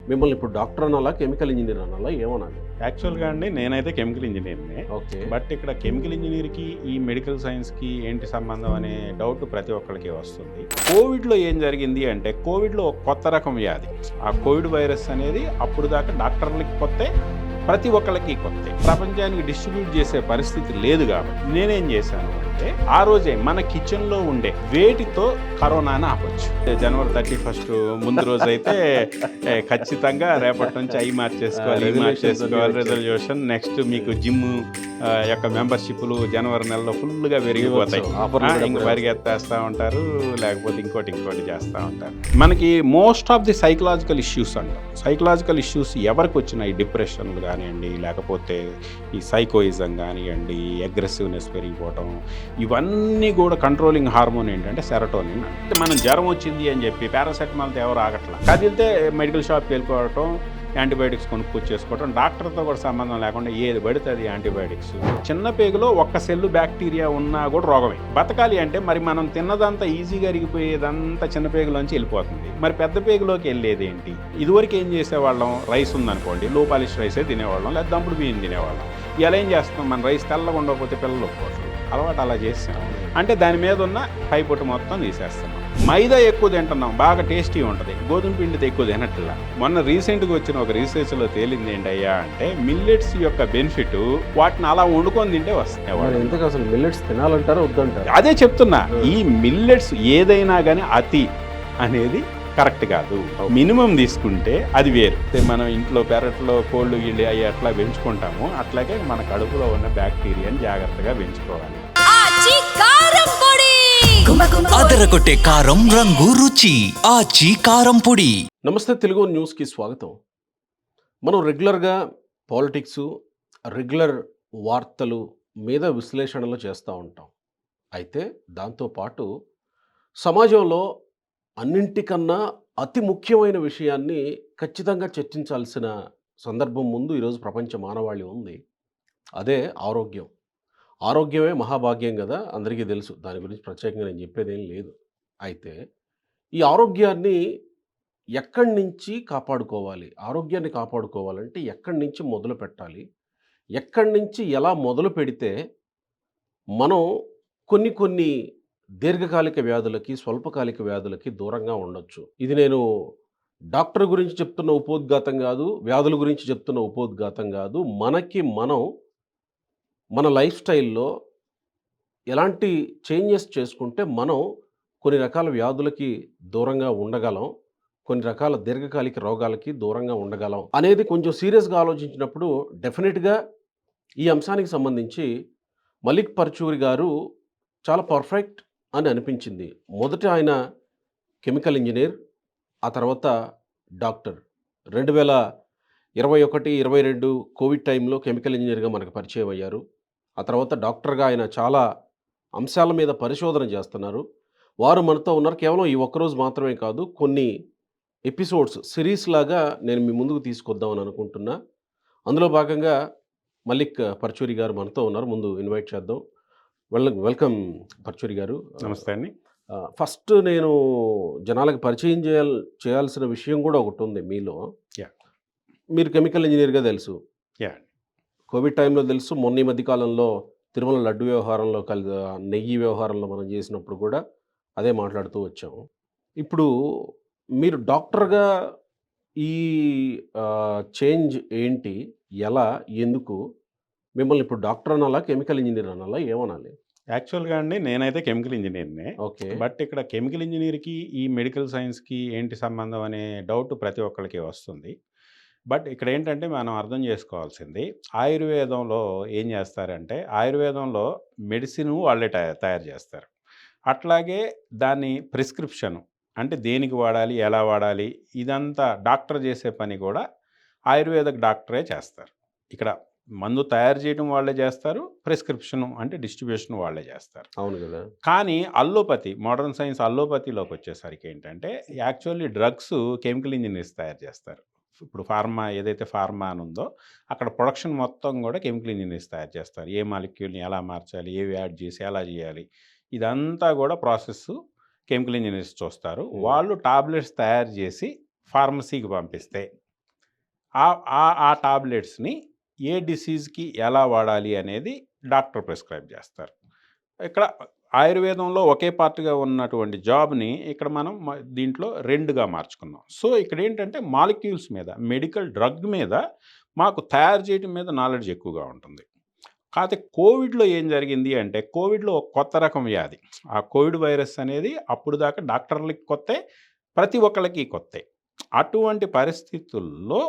మిమ్మల్ని ఇప్పుడు డాక్టర్ అనాలా? కెమికల్ ఇంజినీర్ అనాలా? ఏమనాలి? యాక్చువల్‌గా అండి నేనైతే కెమికల్ ఇంజినీర్‌నే. ఓకే. బట్ ఇక్కడ కెమికల్ ఇంజినీర్‌కి, ఈ మెడికల్ సైన్స్‌కి ఏంటి సంబంధం అనే డౌట్ ప్రతి ఒక్కళ్ళకి వస్తుంది. కోవిడ్‌లో ఏం జరిగింది అంటే, కోవిడ్‌లో ఒక కొత్త రకం వ్యాధి. ఆ కోవిడ్ వైరస్ అనేది అప్పుడు దాకా డాక్టర్లకి కొత్తే, ప్రతి ఒక్కళ్ళకి కొత్తే. ప్రపంచానికి డిస్ట్రిబ్యూట్ చేసే పరిస్థితి లేదు కాబట్టి నేనేం చేశాను అంటే, ఆ రోజే మన కిచెన్‌లో ఉండే వేటితో కరోనాని ఆపొచ్చు. జనవరి 31 ముందు రోజైతే ఖచ్చితంగా రేపటి నుంచి అయి మార్చేసుకోవాలి, ఈ మార్చేసుకోవాలి, రిజల్యూషన్. నెక్స్ట్ మీకు జిమ్ యొక్క మెంబర్షిప్లు జనవరి నెలలో ఫుల్గా పెరిగిపోతాయి. ఇంక పరిగెత్తేస్తూ ఉంటారు, లేకపోతే ఇంకోటి చేస్తూ ఉంటారు. మనకి most of the psychological issues అంటాం. సైకలాజికల్ ఇష్యూస్ ఎవరికి వచ్చినాయి? డిప్రెషన్లు కానివ్వండి, లేకపోతే ఈ సైకోయిజం కానివ్వండి, అగ్రెసివ్నెస్ పెరిగిపోవటం, ఇవన్నీ కూడా కంట్రోలింగ్ హార్మోన్ ఏంటంటే సెరటోనిన్. అంటే మనం జ్వరం వచ్చింది అని చెప్పి పారాసెటమాల్తో ఎవరు ఆగట్లా, కదిలితే మెడికల్ షాప్కి వెళ్ళిపోవటం, యాంటీబయాటిక్స్ కొనుక్కొచ్చేసుకోవటం, డాక్టర్తో కూడా సంబంధం లేకుండా ఏది పడితే అది యాంటీబయాటిక్స్. చిన్న పేగులో ఒక్క సెల్లు బ్యాక్టీరియా ఉన్నా కూడా రోగమే. బతకాలి అంటే మరి మనం తిన్నదంతా ఈజీగా అరిగిపోయేదంతా చిన్న పేగులోంచి వెళ్ళిపోతుంది. మరి పెద్ద పేగులోకి వెళ్ళేది ఏంటి? ఇదివరకు ఏం చేసేవాళ్ళం? రైస్ ఉందనుకోండి, లో పాలిష్ రైసే తినేవాళ్ళం, లేదా దంపుడు బియ్యం తినేవాళ్ళం. ఇలా ఏం చేస్తాం? మన రైస్ తెల్లగా ఉండకపోతే పిల్లలు ఒప్పుకోవట్లేదు, అలవాటు అలా చేస్తాం. అంటే దాని మీద ఉన్న పైపొట్టు మొత్తం తీసేస్తున్నాం. మైదా ఎక్కువ తింటున్నాం, బాగా టేస్టీ ఉంటుంది, గోధుమ పిండితో ఎక్కువ తినట్లా. మొన్న రీసెంట్గా వచ్చిన ఒక రీసెర్చ్లో తేలింది ఏంటయ్యా అంటే, మిల్లెట్స్ యొక్క బెనిఫిట్ వాటిని అలా వండుకొని తింటే వస్తాయి. ఎందుకు అసలు మిల్లెట్స్ తినాలంటారా వద్దంటారా? అదే చెప్తున్నా, ఈ మిల్లెట్స్ ఏదైనా కానీ అతి అనేది కరెక్ట్ కాదు. మినిమం తీసుకుంటే అది వేరు. మనం ఇంట్లో పెరట్లో కోళ్ళు గిళ్ళు అవి ఎట్లా పెంచుకుంటామో అట్లాగే మన కడుపులో ఉన్న బ్యాక్టీరియాని జాగ్రత్తగా పెంచుకోవాలి. అదరగొట్టే కారం రంగు రుచి ఆచి కారం పొడి. నమస్తే, తెలుగు న్యూస్కి స్వాగతం. మనం రెగ్యులర్గా పాలిటిక్స్, రెగ్యులర్ వార్తలు మీద విశ్లేషణలు చేస్తూ ఉంటాం. అయితే దాంతోపాటు సమాజంలో అన్నింటికన్నా అతి ముఖ్యమైన విషయాన్ని ఖచ్చితంగా చర్చించాల్సిన సందర్భం ముందు ఈరోజు ప్రపంచ మానవాళి ఉంది. అదే ఆరోగ్యం. ఆరోగ్యమే మహాభాగ్యం కదా, అందరికీ తెలుసు. దాని గురించి ప్రత్యేకంగా నేను చెప్పేదేం లేదు. అయితే ఈ ఆరోగ్యాన్ని ఎక్కడి నుంచి కాపాడుకోవాలి? ఆరోగ్యాన్ని కాపాడుకోవాలంటే ఎక్కడి నుంచి మొదలు పెట్టాలి? ఎక్కడి నుంచి ఎలా మొదలు పెడితే మనం కొన్ని కొన్ని దీర్ఘకాలిక వ్యాధులకి, స్వల్పకాలిక వ్యాధులకి దూరంగా ఉండొచ్చు. ఇది నేను డాక్టర్ గురించి చెప్తున్న ఉపోద్ఘాతం కాదు, వ్యాధుల గురించి చెప్తున్న ఉపోద్ఘాతం కాదు. మనకి మనం మన లైఫ్ స్టైల్‌లో ఎలాంటి చేంజెస్ చేసుకుంటే మనం కొన్ని రకాల వ్యాధులకి దూరంగా ఉండగలం, కొన్ని రకాల దీర్ఘకాలిక రోగాలకి దూరంగా ఉండగలం అనేది కొంచెం సీరియస్‌గా ఆలోచించినప్పుడు డెఫినిట్‌గా ఈ అంశానికి సంబంధించి మలిక్ పర్చూరి గారు చాలా పర్ఫెక్ట్ అని అనిపించింది. మొదట ఆయన కెమికల్ ఇంజినీర్, ఆ తర్వాత డాక్టర్. 2021, 22 కోవిడ్ టైంలో కెమికల్ ఇంజినీర్‌గా మనకు పరిచయం అయ్యారు. ఆ తర్వాత డాక్టర్‌గా ఆయన చాలా అంశాల మీద పరిశోధన చేస్తున్నారు. వారు మనతో ఉన్నారు. కేవలం ఈ ఒక్కరోజు మాత్రమే కాదు, కొన్ని ఎపిసోడ్స్ సిరీస్ లాగా నేను మీ ముందుకు తీసుకొద్దామని అనుకుంటున్నా. అందులో భాగంగా మలిక్ పర్చూరి గారు మనతో ఉన్నారు. ముందు ఇన్వైట్ చేద్దాం. వెల్కమ్ పర్చూరి గారు. నమస్తే అండి. ఫస్ట్ నేను జనాలకు పరిచయం చేయాల్సిన విషయం కూడా ఒకటుంది మీలో. యా. మీరు కెమికల్ ఇంజినీర్‌గా తెలుసు. యా. కోవిడ్ టైంలో తెలుసు. మొన్న ఈ మధ్య కాలంలో తిరుమల లడ్డు వ్యవహారంలో నెయ్యి వ్యవహారంలో మనం చేసినప్పుడు కూడా అదే మాట్లాడుతూ వచ్చాము. ఇప్పుడు మీరు డాక్టర్‌గా ఈ చేంజ్ ఏంటి? ఎలా? ఎందుకు? మిమ్మల్ని ఇప్పుడు డాక్టర్ అనాలా? కెమికల్ ఇంజినీర్ అనాలా? ఏమనాలి? యాక్చువల్‌గా అండి నేనైతే కెమికల్ ఇంజినీర్‌నే. ఓకే. బట్ ఇక్కడ కెమికల్ ఇంజినీర్‌కి, ఈ మెడికల్ సైన్స్‌కి ఏంటి సంబంధం అనే డౌట్ ప్రతి ఒక్కళ్ళకి వస్తుంది. బట్ ఇక్కడేంటంటే మనం అర్థం చేసుకోవాల్సింది, ఆయుర్వేదంలో ఏం చేస్తారంటే, ఆయుర్వేదంలో మెడిసిను వాళ్ళే తయారు చేస్తారు. అట్లాగే దాన్ని ప్రిస్క్రిప్షను అంటే దేనికి వాడాలి, ఎలా వాడాలి, ఇదంతా డాక్టర్ చేసే పని కూడా ఆయుర్వేదిక్ డాక్టరే చేస్తారు. ఇక్కడ మందు తయారు చేయడం వాళ్ళే చేస్తారు, ప్రిస్క్రిప్షను అంటే డిస్ట్రిబ్యూషన్ వాళ్ళే చేస్తారు. అవును గదా! కానీ అల్లోపతి, మోడర్న్ సైన్స్ అల్లోపతిలోకి వచ్చేసరికి ఏంటంటే, యాక్చువల్లీ డ్రగ్స్ కెమికల్ ఇంజినీర్స్ తయారు చేస్తారు. ఇప్పుడు ఫార్మా ఏదైతే ఫార్మా అని ఉందో, అక్కడ ప్రొడక్షన్ మొత్తం కూడా కెమికల్ ఇంజినీర్స్ తయారు చేస్తారు. ఏ మాలిక్యూల్ని ఎలా మార్చాలి, ఏవి యాడ్ చేసి ఎలా చేయాలి, ఇదంతా కూడా ప్రాసెస్ కెమికల్ ఇంజినీర్స్ చూస్తారు. వాళ్ళు టాబ్లెట్స్ తయారు చేసి ఫార్మసీకి పంపిస్తే, ఆ ఆ ఆ టాబ్లెట్స్‌ని ఏ డిసీజ్‌కి ఎలా వాడాలి అనేది డాక్టర్ ప్రిస్క్రైబ్ చేస్తారు. ఇక్కడ ఆయుర్వేదంలో ఒకే పార్ట్‌గా ఉన్నటువంటి జాబ్‌ని ఇక్కడ మనం దీంట్లో 2గా మార్చుకున్నాం. సో, ఇక్కడేంటంటే మాలిక్యూల్స్ మీద, మెడికల్ డ్రగ్ మీద మాకు తయారు చేయటం మీద నాలెడ్జ్ ఎక్కువగా ఉంటుంది. కాతే కోవిడ్‌లో ఏం జరిగింది అంటే, కోవిడ్‌లో ఒక కొత్త రకం వ్యాధి. ఆ కోవిడ్ వైరస్ అనేది అప్పుడు దాకా డాక్టర్లకి కొత్తే, ప్రతి ఒక్కళ్ళకి కొత్తే. అటువంటి పరిస్థితుల్లో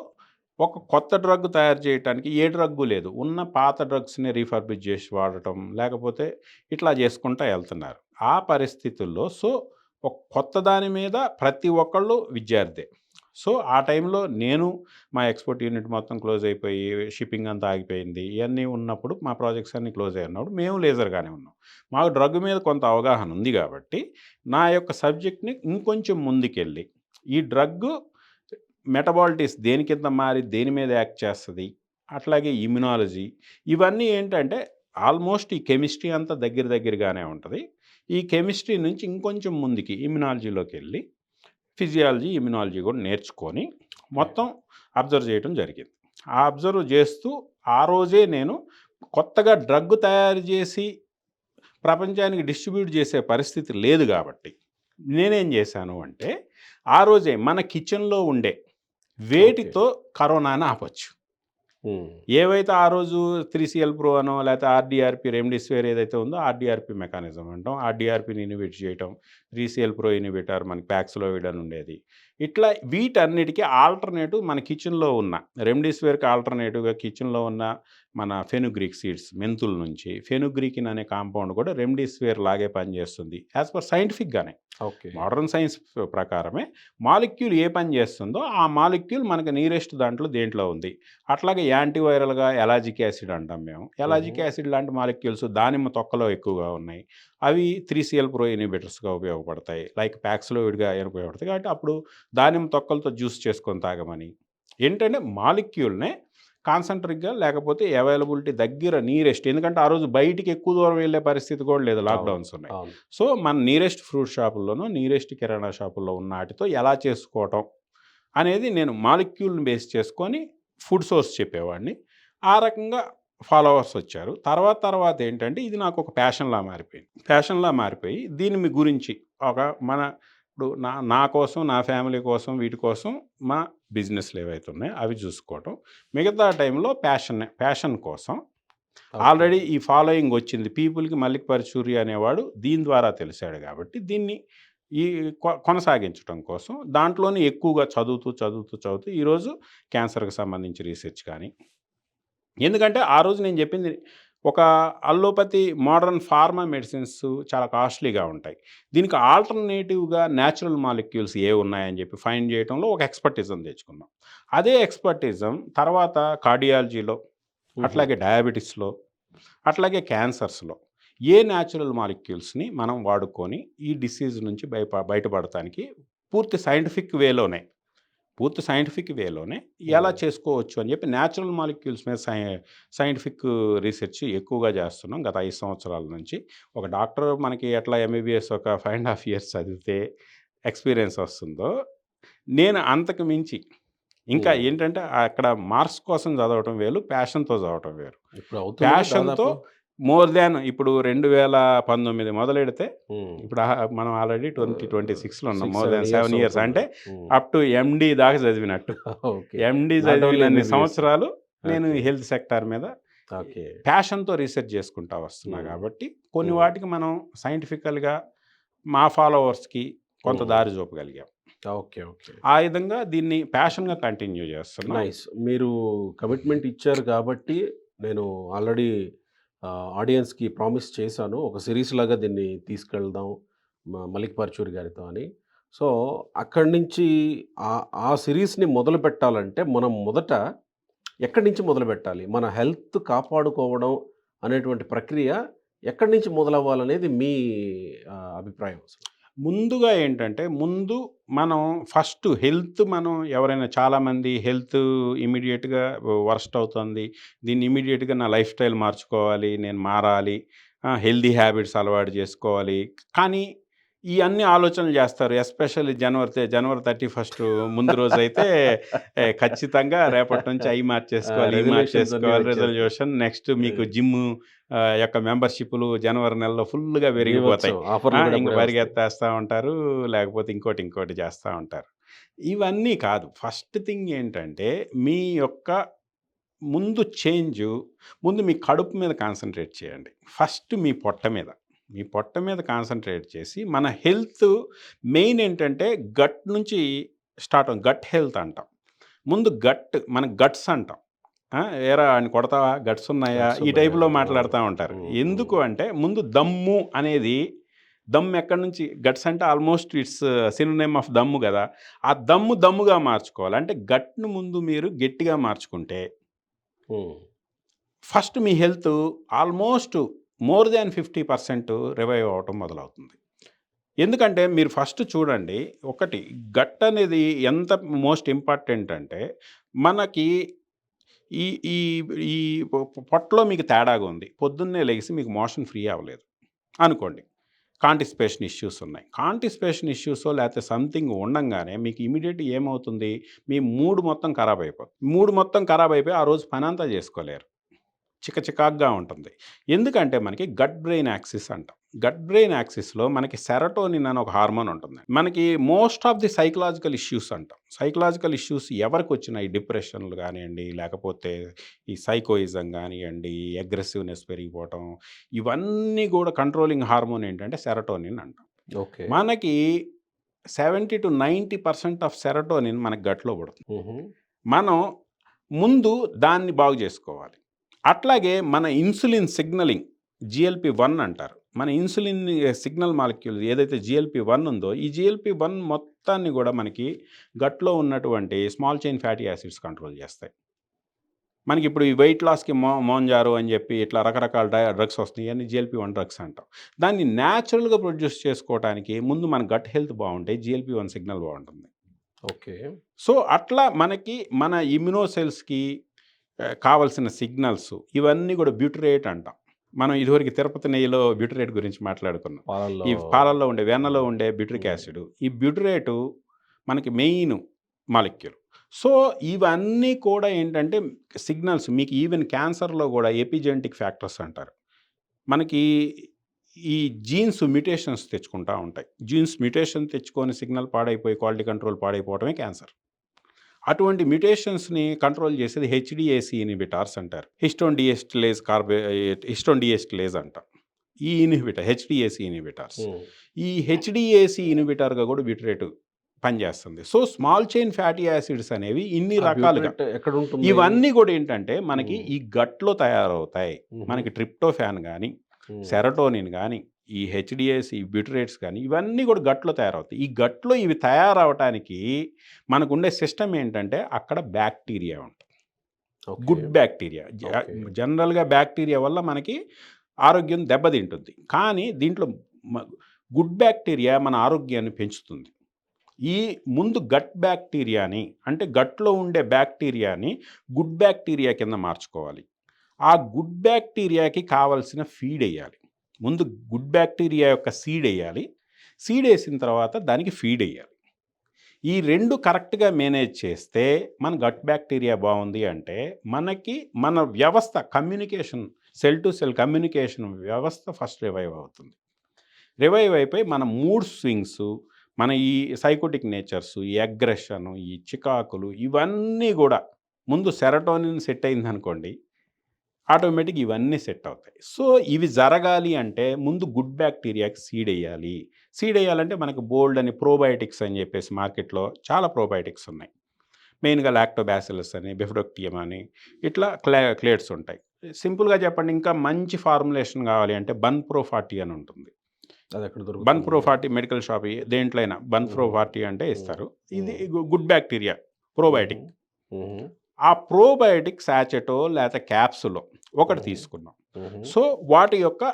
ఒక కొత్త డ్రగ్ తయారు చేయటానికి ఏ డ్రగ్గు లేదు. ఉన్న పాత డ్రగ్స్‌ని రీఫర్బిష్ చేసి వాడటం, లేకపోతే ఇట్లా చేసుకుంటా ఎళ్తున్నారు. ఆ పరిస్థితుల్లో ఒక కొత్త దాని మీద ప్రతి ఒక్కళ్ళు విద్యార్థే. సో, ఆ టైంలో నేను మా ఎక్స్‌పోర్ట్ యూనిట్ మొత్తం క్లోజ్ అయిపోయి, షిప్పింగ్ అంతా ఆగిపోయింది. ఇయన్నీ ఉన్నప్పుడు మా ప్రాజెక్ట్స్ అన్నీ క్లోజ్ అయినప్పుడు మేము లేజర్‌గానే ఉన్నాం. మాకు డ్రగ్ మీద కొంత అవగాహన ఉంది గాబట్టి, నా యొక్క సబ్జెక్ట్‌ని ఇంకొంచెం ముందుకెళ్ళి, ఈ డ్రగ్గు మెటబాలిటీస్ దేని కింద మారి దేని మీద యాక్ట్ చేస్తది, అట్లాగే ఇమ్యునాలజీ ఇవన్నీ ఏంటంటే ఆల్మోస్ట్ ఈ కెమిస్ట్రీ అంతా దగ్గరగానే ఉంటది. ఈ కెమిస్ట్రీ నుంచి ఇంకొంచెం ముందుకి ఇమ్యునాలజీలోకెళ్ళి ఫిజియాలజీ, ఇమ్యునాలజీ కూడా నేర్చుకొని మొత్తం అబ్జర్వ్ చేయటం జరిగింది. ఆ అబ్జర్వ్ చేస్తూ ఆ రోజే నేను కొత్తగా డ్రగ్ తయారు చేసి ప్రపంచానికి డిస్ట్రిబ్యూట్ చేసే పరిస్థితి లేదు కాబట్టి, నేనేం చేశాను అంటే, ఆ రోజే మన కిచెన్‌లో ఉండే వేటితో కరోనాని ఆపొచ్చు. హ్మ్. ఏవైతే ఆ రోజు 3CL ప్రో అనో లేకపోతే ఆర్‌డీఆర్‌పీ రెమ్డెసివిర్ ఏదైతే ఉందో ఆర్‌డీఆర్‌పీ మెకానిజం అంటాం. ఆర్‌డీఆర్‌పీని ఇన్హిబిట్ చేయటం. 3CL ప్రో ఇన్హిబిటర్ మనకి పాక్స్‌లోవిడ్ అని ఉండేది. ఇట్లా వీటన్నిటికి ఆల్టర్‌నేటివ్ మన కిచెన్‌లో ఉన్న రెమ్డెసివిర్‌కి ఆల్టర్‌నేటివ్‌గా కిచెన్‌లో ఉన్న మన ఫెనుగ్రీక్ సీడ్స్ మెంతుల నుంచి ఫెనుగ్రీకిన్ అనే కాంపౌండ్ కూడా రెమ్డెసివిర్ లాగే పనిచేస్తుంది. యాస్ పర్ సైంటిఫిక్‌గానే. ఓకే. మోడర్న్ సైన్స్ ప్రకారమే మాలిక్యూల్ ఏ పని చేస్తుందో ఆ మాలిక్యూల్ మనకు నియరెస్ట్ దాంట్లో దేంట్లో ఉంది. అట్లాగే యాంటీవైరల్‌గా ఎలాజిక్ యాసిడ్ అంటాం మేము. ఎలాజిక్ యాసిడ్ లాంటి మాలిక్యూల్స్ దానిమ్మ తొక్కలో ఎక్కువగా ఉన్నాయి. అవి 3CL ప్రో ఇన్హిబిటర్స్‌గా ఉపయోగపడతాయి. లైక్ పాక్స్‌లోవిడ్‌గా ఉపయోగపడతాయి. కాబట్టి అప్పుడు దానిమ్మ తొక్కలతో జ్యూస్ చేసుకొని తాగమని. ఏంటంటే మాలిక్యూల్‌నే కాన్సంట్రిక్‌గా లేకపోతే అవైలబిలిటీ దగ్గర నియరెస్ట్ ఎందుకంటే ఆ రోజు బయటికి ఎక్కువ దూరం వెళ్ళే పరిస్థితి కూడా లేదు. లాక్‌డౌన్స్ ఉన్నాయి. అవును. సో, మన నియరెస్ట్ ఫ్రూట్ షాపుల్లోనో, నియరెస్ట్ కిరాణా షాపుల్లో ఉన్న ఆటితో ఎలా చేసుకోవటం అనేది నేను మాలిక్యూల్‌ని బేస్ చేసుకొని ఫుడ్ సోర్స్ చెప్పేవాడిని. ఆ రకంగా ఫాలోవర్స్ వచ్చారు. తర్వాత ఏంటంటే ఇది నాకు ఒక ప్యాషన్‌లా మారిపోయింది. ప్యాషన్‌లా మారిపోయి దీని గురించి ఒక మన ఇప్పుడు నా కోసం, నా ఫ్యామిలీ కోసం, వీటి కోసం మా బిజినెస్‌లు ఏవైతే ఉన్నాయో అవి చూసుకోవటం. మిగతా టైంలో ప్యాషన్ కోసం ఓకే. ఆల్రెడీ ఈ ఫాలోయింగ్ వచ్చింది. పీపుల్‌కి మల్లిక్ పరచూరి అనేవాడు దీని ద్వారా తెలిసాడు కాబట్టి, దీన్ని ఈ కొనసాగించటం కోసం దాంట్లోనే ఎక్కువగా చదువుతూ ఈరోజు క్యాన్సర్‌కి సంబంధించి రీసెర్చ్ కానీ ఎందుకంటే ఆ రోజు నేను చెప్పింది ఒక అల్లోపతి మోడర్న్ ఫార్మా మెడిసిన్స్ చాలా కాస్ట్‌లీగా ఉంటాయి. దీనికి ఆల్టర్‌నేటివ్‌గా న్యాచురల్ మాలిక్యూల్స్ ఏవున్నాయని చెప్పి ఫైండ్ చేయటంలో ఒక ఎక్స్‌పర్టిజం తెచ్చుకున్నాం. అదే ఎక్స్‌పర్టిజం తర్వాత కార్డియాలజీలో, హుహు. అట్లాగే డయాబెటిస్‌లో, అట్లాగే క్యాన్సర్స్‌లో ఏ న్యాచురల్ మాలిక్యూల్స్‌ని మనం వాడుకొని ఈ డిసీజ్ నుంచి బయటపడటానికి పూర్తి సైంటిఫిక్ వేలోనే ఎలా చేసుకోవచ్చు అని చెప్పి న్యాచురల్ మాలిక్యూల్స్ మీద సైంటిఫిక్ రీసెర్చ్ ఎక్కువగా చేస్తున్నాం గత 5 సంవత్సరాల నుంచి. ఒక డాక్టర్ మనకి ఎట్లా ఎంబీబీఎస్ ఒక 5½ ఇయర్స్ చదివితే ఎక్స్‌పీరియన్స్ వస్తుందో, నేను అంతకు మించి ఇంకా హ్మ్. ఏంటంటే అక్కడ మార్క్స్ కోసం చదవటం వేరు, ప్యాషన్‌తో చదవటం వేరు. ఇప్పుడు అవుతుందా ప్యాషన్‌తో దాదాపు? మోర్ దాన్ ఇప్పుడు 2019 మొదలెడితే హ్మ్. ఇప్పుడు మనం ఆల్రెడీ 2026లో ఉన్నాం. 6, మోర్ 7 దాన్ ఇయర్స్ 7 ఇయర్స్ అంటే అవుతుంది. హ్మ్. అప్ టు ఎండీ దాకా చదివినట్టు. ఓకే. ఎండీ నాట్ ఓన్లీ చదివినన్ని ఎంబీబీఎస్. సంవత్సరాలు నేను ఓకే. హెల్త్ సెక్టార్ మీద ఓకే. ప్యాషన్‌తో రీసెర్చ్ చేసుకుంటా వస్తున్నా హ్మ్. కాబట్టి, కొన్ని హ్మ్. వాటికి మనం సైంటిఫికల్‌గా మా ఫాలోవర్స్‌కి కొంత హ్మ్. దారి చూపగలిగాం. ఓకే. ఓకే. ఆ విధంగా దీన్ని ప్యాషన్‌గా కంటిన్యూ చేస్తున్నాం. నైస్. మీరు కమిట్మెంట్ ఇచ్చారు కాబట్టి, నేను ఆల్రెడీ ఆడియన్స్‌కి ప్రామిస్ చేశాను. ఒక సీరీస్ లాగా దీన్ని తీసుకెళ్దాం మలిక్ పరచూరి గారితో అని. సో, అక్కడి నుంచి ఆ సీరీస్‌ని మొదలుపెట్టాలంటే, మనం మొదట ఎక్కడి నుంచి మొదలుపెట్టాలి? మన హెల్త్ కాపాడుకోవడం అనేటువంటి ప్రక్రియ ఎక్కడి నుంచి మొదలవ్వాలనేది మీ అభిప్రాయం అసలు? ముందుగా ఏంటంటే, ముందు మనం ఫస్ట్ హెల్త్ మనం ఎవరైనా చాలామంది హెల్త్ ఇమ్మీడియేట్‌గా వర్స్ట్ అవుతుంది. దీన్ని ఇమ్మీడియేట్‌గా నా లైఫ్ స్టైల్ మార్చుకోవాలి. నేను మారాలి. హెల్తీ హ్యాబిట్స్ అలవాటు చేసుకోవాలి. కానీ ఈ అన్ని ఆలోచనలు చేస్తారు. ఎస్పెషల్లీ జనవరి 31 ముందు రోజైతే ఖచ్చితంగా రేపటి నుంచి అయి మార్చేసుకోవాలి, ఈ రెజల్యూషన్స్ అన్నీ మార్చేసుకోవాలి, వచ్చేస్తాయి. రెజల్యూషన్. నెక్స్ట్ మీకు జిమ్ యొక్క మెంబర్‌షిప్‌లు జనవరి నెలలో ఫుల్‌గా పెరిగిపోతాయి. బీభత్సం. ఆఫర్లు కూడా ఇంక అప్పుడే వస్తాయి. పరిగెత్తేస్తా ఉంటారు. లేకపోతే ఇంకోటి చేస్తా ఉంటారు. ఇవన్నీ కాదు. ఫస్ట్ థింగ్ ఏంటంటే మీ యొక్క ముందు ముందు మీ కడుపు మీద కాన్సంట్రేట్ చేయండి. ఫస్ట్ మీ పొట్ట మీద. మీ పొట్ట మీద కాన్సంట్రేట్ చేసి మన హెల్త్ మెయిన్ ఏంటంటే గట్ నుంచి స్టార్ట్ గట్ హెల్త్ అంటాం. ముందు మన గట్స్ అంటాం. ఏరా అని కొడతావా? గట్స్ ఉన్నాయా? గట్స్ ఈ ఉన్నాయా? టైప్‌లో మాట్లాడుతా ఉంటారు. ఎందుకు అంటే ముందు దమ్ము అనేది ఎక్కడి నుంచి గట్స్ అంటే ఆల్మోస్ట్ ఇట్స్ సినోనిమ్ ఆఫ్ దమ్ము గదా! ఆ దమ్ముగా మార్చుకోవాలి. అంటే గట్‌ను ముందు మీరు గట్టిగా మార్చుకుంటే హ్మ్. ఫస్ట్ మీ health almost more than 50% revive అవ్వటం మొదలవుతుంది. ఎందుకంటే మీరు ఫస్ట్ చూడండి, ఒకటి గట్ అనేది ఎంత మోస్ట్ ఇంపార్టెంట్ అంటే మనకి ఈ ఈ ఈ పొట్టలో మీకు తేడాగా ఉంది. పొద్దున్నే లెగిసి మీకు మోషన్ ఫ్రీ అవ్వలేదు అనుకోండి. కాన్‌స్టిపేషన్ ఇష్యూస్ ఉన్నాయి. కాన్‌స్టిపేషన్ ఇష్యూసో లేకపోతే సంథింగ్ ఉండంగానే మీకు ఇమ్మీడియేట్‌గా ఏమవుతుంది? మీ మూడ్ మొత్తం ఖరాబ్ అయిపోతుంది. మూడ్ మొత్తం ఖరాబ్ అయిపోయి ఆ రోజు పనంతా చేసుకోలేరు. చికాకుగా ఉంటుంది. ఎందుకంటే మనకి గట్ బ్రెయిన్ యాక్సిస్ అంటాం. గట్ బ్రెయిన్ యాక్సిస్‌లో మనకి సెరటోనిన్ అని ఒక హార్మోన్ ఉంటుంది. మనకి most of the psychological issues అంటాం. సైకలాజికల్ ఇష్యూస్ ఎవరికొచ్చినా ఈ డిప్రెషన్‌లు గానియండి, లేకపోతే ఈ సైకోయిజం గానియండి, అగ్రెసివ్‌నెస్ పెరిగిపోవటం, ఇవన్నీ గూడా కంట్రోలింగ్ హార్మోన్ ఏంటంటే సెరటోనిన్ అంటాం. ఓకే. మనకి 70-90% ఆఫ్ సెరటోనిన్ మనకి గట్‌లో పుడుతుంది. హుహు. మనం ముందు దాన్ని బాగు చేసుకోవాలి. అట్లాగే మన ఇన్సులిన్ సిగ్నలింగ్ GLP-1 అంటారు. మన ఇన్సులిన్ సిగ్నల్ మాలిక్యూల్ ఏదైతే GLP-1 ఉందో, ఈ GLP-1 మొత్తాన్ని గూడా మనకి గట్‌లో ఉన్నటువంటి small chain fatty acids control చేస్తాయి. మనకిప్పుడు ఈ వెయిట్ లాస్‌కి మోంజారో అని చెప్పి ఇట్లా రకరకాల డ్రగ్స్ వస్తున్నాయి. ఇయన్నీ GLP-1 డ్రగ్స్ అంటాం. దాన్ని న్యాచురల్‌గా ప్రొడ్యూస్ చేసుకోవటానికి ముందు మన గట్ హెల్త్ బావుంటే GLP-1 సిగ్నల్ బావుంటుంది. ఓకే. సో, అట్లా మనకి మన ఇమ్యునో సెల్స్‌కి కావాల్సిన సిగ్నల్స్ ఇవన్నీ కూడా బ్యూటరేట్ అంటాం. మనం ఇదివరకు తిరుపతి నెయ్యిలో బ్యూటరేట్ గురించి మాట్లాడుకున్నాం. పాలల్లో ఈ పాలల్లో ఉండే, వెన్నలో ఉండే బ్యూటరిక్ హ్మ్. యాసిడ్. ఈ బ్యూటరేటు మనకి మెయిన్ మాలిక్యూల్. సో, ఇవన్నీ కూడా ఏంటంటే సిగ్నల్స్ మీకు ఈవెన్ క్యాన్సర్‌లో కూడా ఎపిజెనెటిక్ ఫ్యాక్టర్స్ అంటారు. మనకి ఈ జీన్స్ మ్యుటేషన్స్ తెచ్చుకుంటా ఉంటాయి. జీన్స్ మ్యుటేషన్ తెచ్చుకొని సిగ్నల్ పాడైపోయి క్వాలిటీ కంట్రోల్ పాడైపోవటమే క్యాన్సర్. అటువంటి మ్యుటేషన్స్‌ని కంట్రోల్ చేసేది హెచ్‌డిఏసీ ఇన్హిబిటార్స్ అంటారు. హిస్టోన్ డీఎస్టిలేజ్ అంటాం. ఈ ఇన్హిబిటర్ హెచ్‌డిఏసీ ఇన్హిబిటార్స్. హ్మ్. ఈ హెచ్‌డిఏసీ ఇన్హిబిటార్‌గా కూడా బ్యూటరేట్ పనిచేస్తుంది. So, small chain fatty acids అనేవి ఇన్ని ఆ రకాలుగా బ్యూటరేట్ ఎక్కడుంటుంది? ఇవన్నీ కూడా ఏంటంటే మనకి హ్మ్. ఈ గట్‌లో తయారవుతాయి. హుహు. మనకి ట్రిప్టోఫాన్ గాని, హ్మ్. సెరటోనిన్ గాని, ఈ హెచ్‌డిఏసీ, ఈ బ్యూటరేట్స్ గాని ఇవన్నీ కూడా గట్‌లో తయారవుతాయి. ఈ గట్‌లో ఇవి తయారవ్వటానికి మనకుండే సిస్టమ్ ఏంటంటే అక్కడ బ్యాక్టీరియా ఉంటుంది. ఓకే. Good bacteria. ఓకే. జనరల్‌గా బ్యాక్టీరియా వల్ల మనకి ఆరోగ్యం దెబ్బతింటుంది. కానీ దీంట్లో మ గుడ్ బ్యాక్టీరియా మన ఆరోగ్యాన్ని పెంచుతుంది. ఈ ముందు గట్ బ్యాక్టీరియాని అంటే గట్‌లో ఉండే బ్యాక్టీరియాని గుడ్ బ్యాక్టీరియా కింద మార్చుకోవాలి. ఆ గుడ్ బ్యాక్టీరియాకి కావాల్సిన ఫీడెయ్యాలి. ముందు గుడ్ బ్యాక్టీరియా యొక్క సీడెయ్యాలి. సీడేసిన తర్వాత దానికి ఫీడెయ్యాలి. ఈ 2 కరెక్ట్‌గా మేనేజ్ చేస్తే మన గట్ బ్యాక్టీరియా బావుంది అంటే మనకి మన వ్యవస్థ communication cell to cell communication వ్యవస్థ ఫస్ట్ రివైవ్ అవుతుంది. రివైవ్ అయిపోయి మన మూడ్ స్వింగ్సు, మన ఈ సైకోటిక్ నేచర్స్, ఈ అగ్రెషను, ఈ చికాకులు ఇవన్నీ గూడా ముందు సెరటోనిన్ సెట్ అయిందనుకోండి, ఆటోమేటిక్‌గా ఇవన్నీ సెట్ అవుతాయి. సో, ఇవి జరగాలి అంటే ముందు గుడ్ బ్యాక్టీరియాకి సీడెయ్యాలి. సీడెయ్యాలంటే మనకు బోల్డన్ని ప్రోబయోటిక్స్ అని జెప్పేసి మార్కెట్‌లో చాలా ప్రోబయోటిక్స్ ఉన్నాయి. మెయిన్‌గా లాక్టోబాసిల్లస్ అని, బిఫిడోక్టియం అని ఇట్లా క్లేడ్స్ ఉంటాయి. సింపుల్‌గా చెప్పండి ఇంకా మంచి ఫార్ములేషన్ గావాలి అంటే బన్ ప్రో 40 అని ఉంటుంది. అదెక్కడ బన్ ప్రో దొరుకుతుంది? 40 మెడికల్ షాప్ దేంట్లో అయినా బన్ ప్రో హుహు. 40 అంటే హ్మ్. ఇస్తారు. ఇది హ్మ్. గుడ్ బ్యాక్టీరియా హుహు. ప్రోబయోటిక్. హుహు. ఆ ప్రోబయోటిక్ సాచెటో లేతే క్యాప్సూలో ఒకటి హుహు. తీసుకున్నాం. హుహు. సో, వాటి యొక్క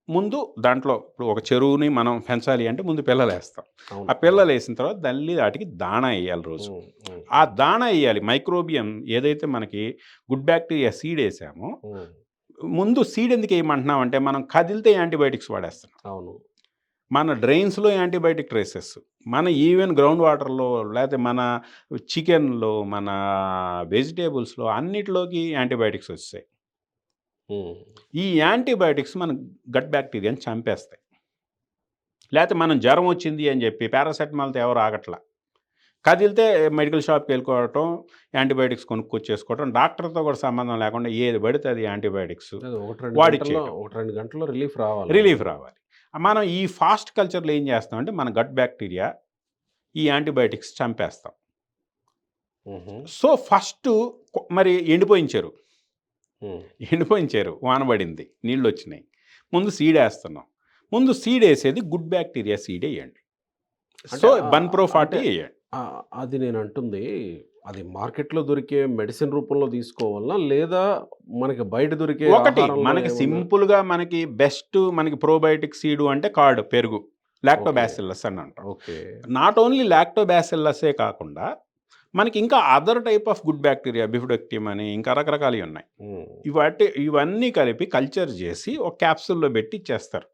ముందు దాంట్లో ఇప్పుడు ఒక చెరువుని మనం పెంచాలి అంటే ముందు పిల్లలేస్తాం. అవును. ఆ పిల్లలేసిన తర్వాత మళ్ళీ వాటికి దాణా ఎయ్యాలి రోజు. హ్మ్. హ్మ్. ఆ దాణా ఎయ్యాలి. మైక్రోబియం ఏదైతే మనకి గుడ్ బ్యాక్టీరియా సీడేసామో, హ్మ్. ముందు సీడ్ ఎందుకేయమంటున్నామంటే మనం కదిలితే యాంటీబయోటిక్స్ వాడేస్తున్నాం. అవును. మన డ్రైన్స్లో యాంటీబయాటిక్ ట్రేసెస్, మన ఈవెన్ గ్రౌండ్ వాటర్లో, లేకపోతే మన చికెన్లో, మన వెజిటేబుల్స్లో అన్నిటిలోకి యాంటీబయాటిక్స్ వచ్చాయి. ఈ యాంటీబయాటిక్స్ మన గట్ బ్యాక్టీరియాని చంపేస్తాయి. లేకపోతే మనం జ్వరం వచ్చింది అని చెప్పి పారాసెటమాల్తో ఎవరు ఆగట్లా, కదిలితే మెడికల్ షాప్కి వెళ్ళుకోవటం, యాంటీబయాటిక్స్ కొనుక్కొచ్చేసుకోవటం, డాక్టర్తో కూడా సంబంధం లేకుండా ఏది పడితే అది యాంటీబయాటిక్స్ వాడిచ్చేయటం. 1-2 గంటల్లో రిలీఫ్ రావాలి. మనం ఈ ఫాస్ట్ కల్చర్లో ఏం చేస్తామంటే మన గట్ బ్యాక్టీరియా ఈ యాంటీబయాటిక్స్ చంపేస్తాం. సో ఫస్ట్ మరి ఎండిపోయిన చెరువు వానబడింది, నీళ్ళు వచ్చినాయి, ముందు సీడ్ వేస్తున్నాం. ముందు సీడ్ వేసేది గుడ్ బ్యాక్టీరియా సీడ్ వేయండి. సో బన్ప్రో 40 వేయండి. అది నేను అంటుంది, అది మార్కెట్లో దొరికే మెడిసిన్ రూపంలో తీసుకోవాలా, లేదా మనకి బయట దొరికే ఒకటి ఆహారంలో మనకి ఏమన్నా? సింపుల్గా మనకి బెస్ట్ మనకి ప్రోబయోటిక్ సీడు అంటే కార్డ్ పెరుగు, లాక్టోబాసిల్లస్ అని అంటాం. ఓకే. నాట్ ఓన్లీ లాక్టోబాసిల్లసే కాకుండా మనకి ఇంకా other type of good bacteria, బిఫిడోక్టిమ్ అని ఇంకా రకరకాలు ఉన్నాయి. ఇవన్నీ కలిపి కల్చర్ చేసి ఒక క్యాప్సూల్లో పెట్టి ఇచ్చేస్తారు.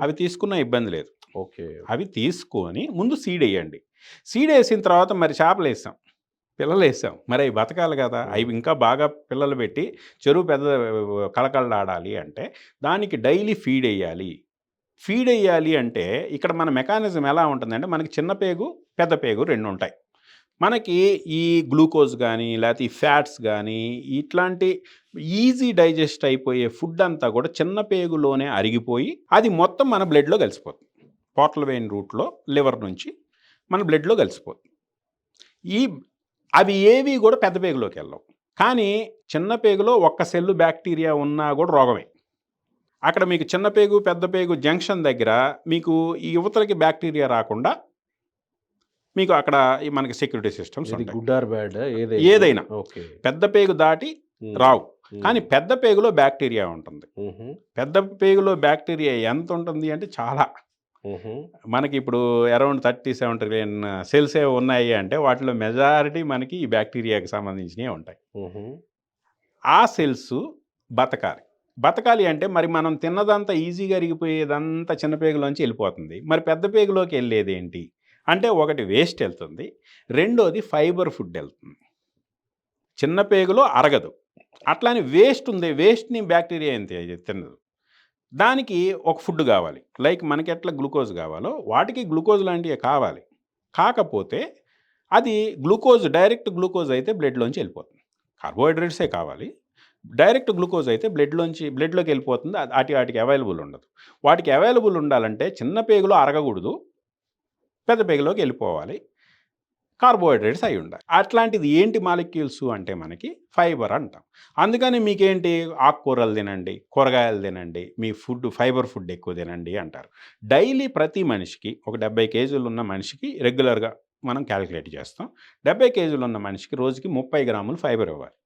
అవి తీసుకున్న ఇబ్బంది లేదు. ఓకే. అవి తీసుకొని ముందు సీడ్ వేయండి. సీడ్ వేసిన తర్వాత మరి చేపలు వేసాం, పిల్లలు వేసాం, మరి అవి బతకాలి కదా, అవి ఇంకా బాగా పిల్లలు పెట్టి చెరువు పెద్ద కళకళలాడాలి అంటే దానికి డైలీ ఫీడ్ వేయాలి. ఫీడ్ వేయాలి అంటే ఇక్కడ మన మెకానిజం ఎలా ఉంటుందంటే మనకి చిన్న పేగు పెద్ద పేగు 2 ఉంటాయి. మనకి ఈ గ్లూకోజ్ కానీ లేకపోతే ఈ ఫ్యాట్స్ కానీ ఇట్లాంటి ఈజీ డైజెస్ట్ అయిపోయే ఫుడ్ అంతా కూడా చిన్న పేగులోనే అరిగిపోయి అది మొత్తం మన బ్లడ్లో కలిసిపోతుంది. పోర్టల్ వెయిన్ రూట్లో లివర్ నుంచి మన బ్లడ్లో కలిసిపోతుంది. అవి ఏవి కూడా పెద్ద పేగులోకి వెళ్ళవు. కానీ చిన్న పేగులో ఒక్క సెల్లు బ్యాక్టీరియా ఉన్నా కూడా రోగమే. అక్కడ మీకు చిన్న పేగు పెద్ద పేగు జంక్షన్ దగ్గర మీకు ఈ యువతలకి బ్యాక్టీరియా రాకుండా మీకు అక్కడ మనకి సెక్యూరిటీ సిస్టమ్స్ ఉంటాయి. గుడ్ ఆర్ బ్యాడ్ ఏదైనా ఓకే. పెద్ద పేగు దాటి రావు. కానీ పెద్ద పేగులో బ్యాక్టీరియా ఉంటుంది. పెద్ద పేగులో బ్యాక్టీరియా ఎంత ఉంటుంది అంటే చాలా, మనకి ఇప్పుడు అరౌండ్ 37 ట్రిలియన్ సెల్స్ ఉన్నాయి అంటే వాటిలో మెజారిటీ మనకి ఈ బ్యాక్టీరియాకి సంబంధించినవి ఉంటాయి. ఆ సెల్స్ బతకాలి అంటే మరి మనం తిన్నదంతా ఈజీగా అరిగిపోయేదంతా చిన్న పేగులోంచి వెళ్ళిపోతుంది. మరి పెద్ద పేగులోకి వెళ్ళేది ఏంటి అంటే ఒకటి వేస్ట్ వెళ్తుంది, రెండోది ఫైబర్ ఫుడ్ వెళ్తుంది. చిన్న పేగులో అరగదు, అట్లానే వేస్ట్ ఉంది, వేస్ట్ని బ్యాక్టీరియా ఏం తినదు. దానికి ఒక ఫుడ్ కావాలి, లైక్ మనకి ఎట్లా గ్లూకోజ్ కావాలో వాటికి గ్లూకోజ్ లాంటివి కావాలి. కాకపోతే అది డైరెక్ట్ గ్లూకోజ్ అయితే బ్లడ్లోంచి వెళ్ళిపోతుంది. కార్బోహైడ్రేట్సే కావాలి, డైరెక్ట్ గ్లూకోజ్ అయితే బ్లడ్లోకి వెళ్ళిపోతుంది. వాటికి అవైలబుల్ ఉండదు. వాటికి అవైలబుల్ ఉండాలంటే చిన్న పేగులో అరగకూడదు, పెద్ద పేగులోకి వెళ్ళిపోవాలి, కార్బోహైడ్రేట్స్ అయి ఉండాలి. అట్లాంటిది ఏంటి మాలిక్యూల్స్ అంటే మనకి ఫైబర్ అంటాం. అందుకని మీకేంటి ఆకుకూరలు తినండి, కూరగాయలు తినండి, మీ ఫైబర్ ఫుడ్ ఎక్కువ తినండి అంటారు. డైలీ ప్రతి మనిషికి ఒక 70 కేజీలు ఉన్న మనిషికి రెగ్యులర్గా మనం క్యాలిక్యులేట్ చేస్తాం. 70 కేజీలు ఉన్న మనిషికి రోజుకి 30 గ్రాములు ఫైబర్ ఇవ్వాలి.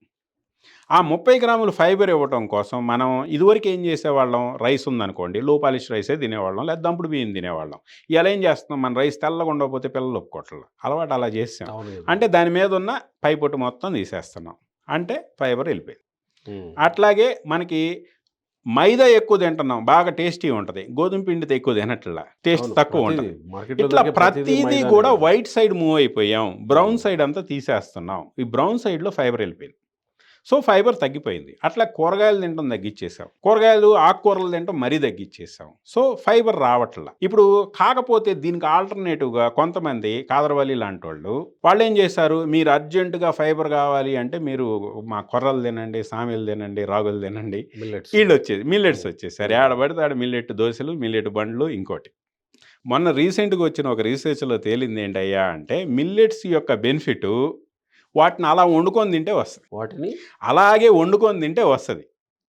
ఆ 30 గ్రాములు ఫైబర్ ఇవ్వటం కోసం మనం ఇదివరకు ఏం చేసేవాళ్ళం, రైస్ ఉందనుకోండి లో పాలిష్ రైసే తినేవాళ్ళం, లేదా దంపుడు బియ్యం తినేవాళ్ళం. ఇలా ఏం చేస్తున్నాం, మన రైస్ తెల్లగా ఉండకపోతే పిల్లలు ఒప్పుకోవట్లేదు, అలవాటు అలా చేసాం. అంటే దాని మీద ఉన్న పైపొట్టు మొత్తం తీసేస్తున్నాం, అంటే ఫైబర్ వెళ్ళిపోయింది. అట్లాగే మనకి మైదా ఎక్కువ తింటున్నాం, బాగా టేస్టీ ఉంటుంది, గోధుమ పిండితో ఎక్కువ తినట్లా, టేస్ట్ తక్కువ ఉంటుంది. ఇట్లా ప్రతిదీ కూడా వైట్ సైడ్ మూవ్ అయిపోయాం, బ్రౌన్ సైడ్ అంతా తీసేస్తున్నాం. ఈ బ్రౌన్ సైడ్లో ఫైబర్ వెళ్ళిపోయింది. సో ఫైబర్ తగ్గిపోయింది. అట్లా కూరగాయలు తినడం తగ్గించేసాం, ఆకుకూరలు తినడం మరీ తగ్గించేసాం. సో ఫైబర్ రావట్లా. ఇప్పుడు కాకపోతే దీనికి ఆల్టర్నేటివ్గా కొంతమంది కాదరవల్లి లాంటి వాళ్ళు ఏం చేశారు, మీరు అర్జెంటుగా ఫైబర్ కావాలి అంటే మీరు మా కొర్రలు తినండి, సామెలు తినండి, రాగులు తినండి, మిల్లెట్స్ వచ్చేసారు. ఆడబడితే ఆడ మిల్లెట్ దోశలు, మిల్లెట్ బండ్లు. ఇంకోటి మొన్న రీసెంట్గా వచ్చిన ఒక రీసెర్చ్లో తేలింది ఏంటయ్యా అంటే మిల్లెట్స్ యొక్క బెనిఫిట్ వాటిని అలా వండుకొని తింటే వస్తుంది, అలాగే వండుకొని తింటే వస్తుంది,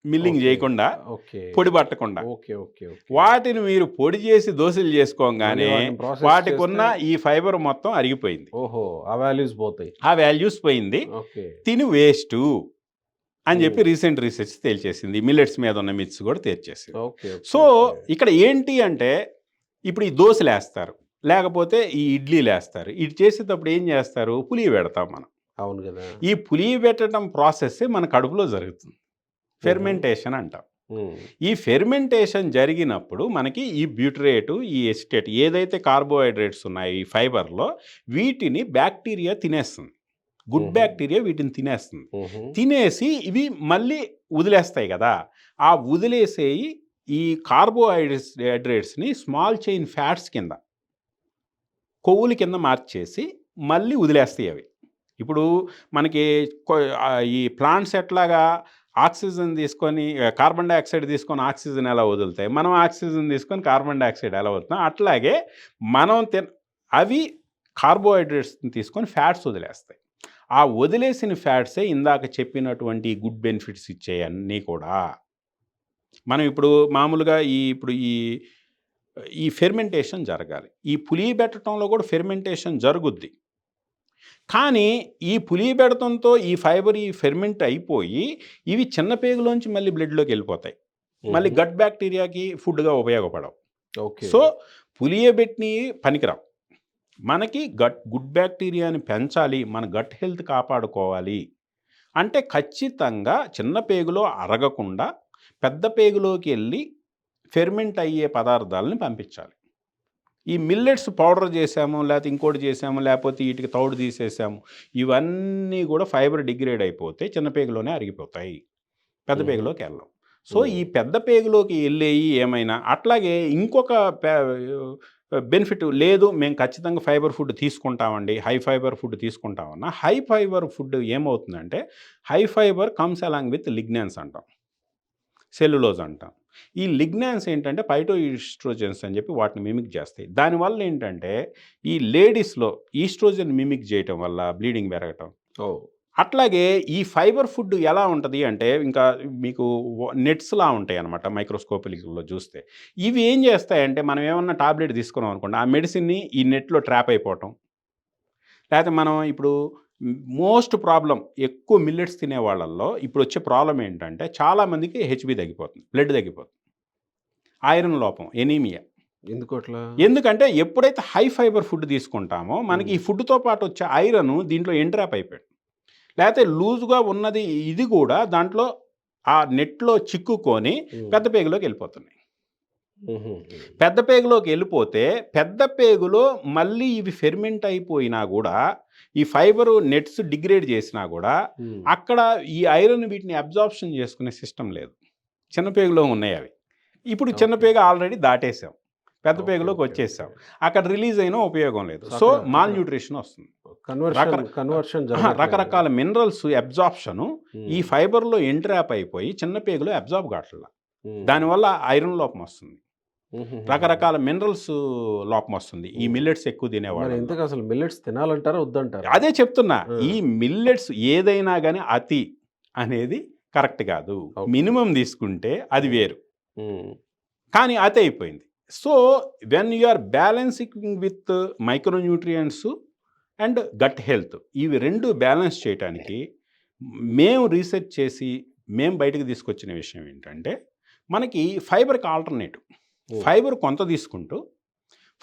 మిల్లింగ్ చేయకుండా, పొడి పట్టకుండా. వాటిని మీరు పొడి చేసి దోశలు చేసుకోగానే వాటికి ఉన్న ఈ ఫైబర్ మొత్తం అరిగిపోయింది. ఆ వాల్యూస్ పోయింది, తిని వేస్ట్ అని చెప్పి రీసెంట్ రీసెర్చ్ తేల్చేసింది. మిల్లెట్స్ మీద ఉన్న మిత్స్ కూడా తేల్చేసింది. సో ఇక్కడ ఏంటి అంటే ఇప్పుడు ఈ దోశలు వేస్తారు, లేకపోతే ఈ ఇడ్లీలు వేస్తారు. ఇది చేసేటప్పుడు ఏం చేస్తారు, పులియ పెడతాం మనం. అవును కదా. ఈ పులియ పెట్టడం ప్రాసెస్ మన కడుపులో జరుగుతుంది, ఫెర్మెంటేషన్ అంటాం. ఈ ఫెర్మెంటేషన్ జరిగినప్పుడు మనకి ఈ బ్యూటరేటు, ఈ ఎసిటేట్ ఏదైతే కార్బోహైడ్రేట్స్ ఉన్నాయో ఈ ఫైబర్‌లో వీటిని బ్యాక్టీరియా తినేస్తుంది. గుడ్ బ్యాక్టీరియా వీటిని తినేస్తుంది. తినేసి ఇవి మళ్ళీ వదిలేస్తాయి కదా! ఆ వదిలేసేయి ఈ కార్బోహైడ్రేట్స్‌ని స్మాల్ చైన్ ఫ్యాట్స్ కింద, కొవ్వుల కింద మార్చేసి మళ్ళీ వదిలేస్తాయి అవి. ఇప్పుడు మనకి ఈ ప్లాంట్స్ ఎట్లాగా ఆక్సిజన్ తీసుకొని కార్బన్ డయాక్సైడ్ తీసుకొని ఆక్సిజన్ ఎలా వదులుతాయి, మనం ఆక్సిజన్ తీసుకొని కార్బన్ డయాక్సైడ్ ఎలా వదులుతాం, అట్లాగే మనం అవి కార్బోహైడ్రేట్స్ని తీసుకొని ఫ్యాట్స్ వదిలేస్తాయి. ఆ వదిలేసిన ఫ్యాట్సే ఇందాక చెప్పినటువంటి గుడ్ బెనిఫిట్స్ ఇచ్చాయి అన్నీ కూడా. మనం ఇప్పుడు మామూలుగా ఈ ఫెర్మెంటేషన్ జరగాలి. ఈ పులియబెట్టడంలో కూడా ఫెర్మెంటేషన్ జరుగుద్ది. కానీ ఈ పులియబెడతంతో ఈ ఫైబర్ ఈ ఫెర్మెంట్ అయిపోయి ఇవి చిన్న పేగులోంచి మళ్ళీ బ్లడ్లోకి వెళ్ళిపోతాయి. మళ్ళీ గట్ బ్యాక్టీరియాకి ఫుడ్గా ఉపయోగపడవు. ఓకే. సో పులియబెట్టినవి పనికిరావు. మనకి గుడ్ బ్యాక్టీరియాని పెంచాలి, మన గట్ హెల్త్ కాపాడుకోవాలి అంటే ఖచ్చితంగా చిన్న పేగులో అరగకుండా పెద్ద పేగులోకి వెళ్ళి ఫెర్మెంట్ అయ్యే పదార్థాలని పంపించాలి. ఈ మిల్లెట్స్ పౌడర్ చేసాము, లేకపోతే ఇంకోటి చేసాము, లేకపోతే వీటికి తౌడు తీసేసాము, ఇవన్నీ కూడా ఫైబర్ డిగ్రేడ్ అయిపోతే చిన్న పేగులోనే అరిగిపోతాయి, పెద్ద పేగులోకి వెళ్ళవు. సో ఈ పెద్ద పేగులోకి వెళ్ళేవి ఏమైనా అట్లాగే ఇంకొక బెనిఫిట్ లేదు, మేము ఖచ్చితంగా ఫైబర్ ఫుడ్ తీసుకుంటామండి, హై ఫైబర్ ఫుడ్ తీసుకుంటామన్నా, హై ఫైబర్ ఫుడ్ ఏమవుతుందంటే high fibre comes along with lignans అంటాం, సెల్యులోజ్ అంటాం. ఈ లిగ్నాన్స్ ఏంటంటే పైటో ఈస్ట్రోజన్స్ అని చెప్పి వాటిని మిమిక్ చేస్తాయి. దానివల్ల ఏంటంటే ఈ లేడీస్లో ఈస్ట్రోజన్ మిమిక్ చేయటం వల్ల బ్లీడింగ్ పెరగటం. అట్లాగే ఈ ఫైబర్ ఫుడ్ ఎలా ఉంటుంది అంటే ఇంకా మీకు నెట్స్లా ఉంటాయి అన్నమాట మైక్రోస్కోపిక్లో చూస్తే. ఇవి ఏం చేస్తాయంటే మనం ఏమన్నా టాబ్లెట్ తీసుకున్నాం అనుకోండి, ఆ మెడిసిన్ని ఈ నెట్లో ట్రాప్ అయిపోవటం, లేకపోతే మనం ఇప్పుడు మోస్ట్ ప్రాబ్లం ఎక్కువ మిల్లెట్స్ తినే వాళ్ళల్లో ఇప్పుడు వచ్చే ప్రాబ్లం ఏంటంటే చాలామందికి హెచ్బి తగ్గిపోతుంది, బ్లడ్ తగ్గిపోతుంది, ఐరన్ లోపం, ఎనీమియా. ఎందుకంటే ఎప్పుడైతే హై ఫైబర్ ఫుడ్ తీసుకుంటామో మనకి ఈ ఫుడ్తో పాటు వచ్చే ఐరన్ దీంట్లో ఎంట్రాప్ అయిపోయాడు, లేకపోతే లూజ్గా ఉన్నది ఇది కూడా దాంట్లో ఆ నెట్లో చిక్కుకొని పెద్ద పేగులోకి వెళ్ళిపోతున్నాయి. పెద్ద పేగులోకి వెళ్ళిపోతే పెద్ద పేగులో మళ్ళీ ఇవి ఫెర్మెంట్ అయిపోయినా కూడా ఈ ఫైబరు నెట్స్ డిగ్రేడ్ చేసినా కూడా అక్కడ ఈ ఐరన్ వీటిని అబ్జార్ప్షన్ చేసుకునే సిస్టమ్ లేదు. చిన్న పేగులో ఉన్నాయి అవి. ఇప్పుడు చిన్న పేగ ఆల్రెడీ దాటేసాం, పెద్ద పేగులోకి వచ్చేసాం, అక్కడ రిలీజ్ అయినా ఉపయోగం లేదు. సో మాల్ న్యూట్రిషన్ వస్తుంది, రకరకాల మినరల్స్ అబ్జార్ప్షను ఈ ఫైబర్లో ఎంట్రాప్ అయిపోయి చిన్న పేగులో అబ్జార్బ్ కావట్లా. దానివల్ల ఐరన్ లోపం వస్తుంది, రకరకాల మినరల్స్ లోపం వస్తుంది ఈ మిల్లెట్స్ ఎక్కువ తినేవాళ్ళు. ఇంతకు అసలు మిల్లెట్స్ తినాలంటారా వద్దంటారా? అదే చెప్తున్నా, ఈ మిల్లెట్స్ ఏదైనా కానీ అతి అనేది కరెక్ట్ కాదు. మినిమం తీసుకుంటే అది వేరు, కానీ అతి అయిపోయింది. So when you are balancing with micronutrients and gut health, ఇవి రెండు బ్యాలెన్స్ చేయడానికి మేము రీసెర్చ్ చేసి మేము బయటకు తీసుకొచ్చిన విషయం ఏంటంటే మనకి ఫైబర్కి ఆల్టర్నేటివ్, ఫైబర్ కొంత తీసుకుంటూ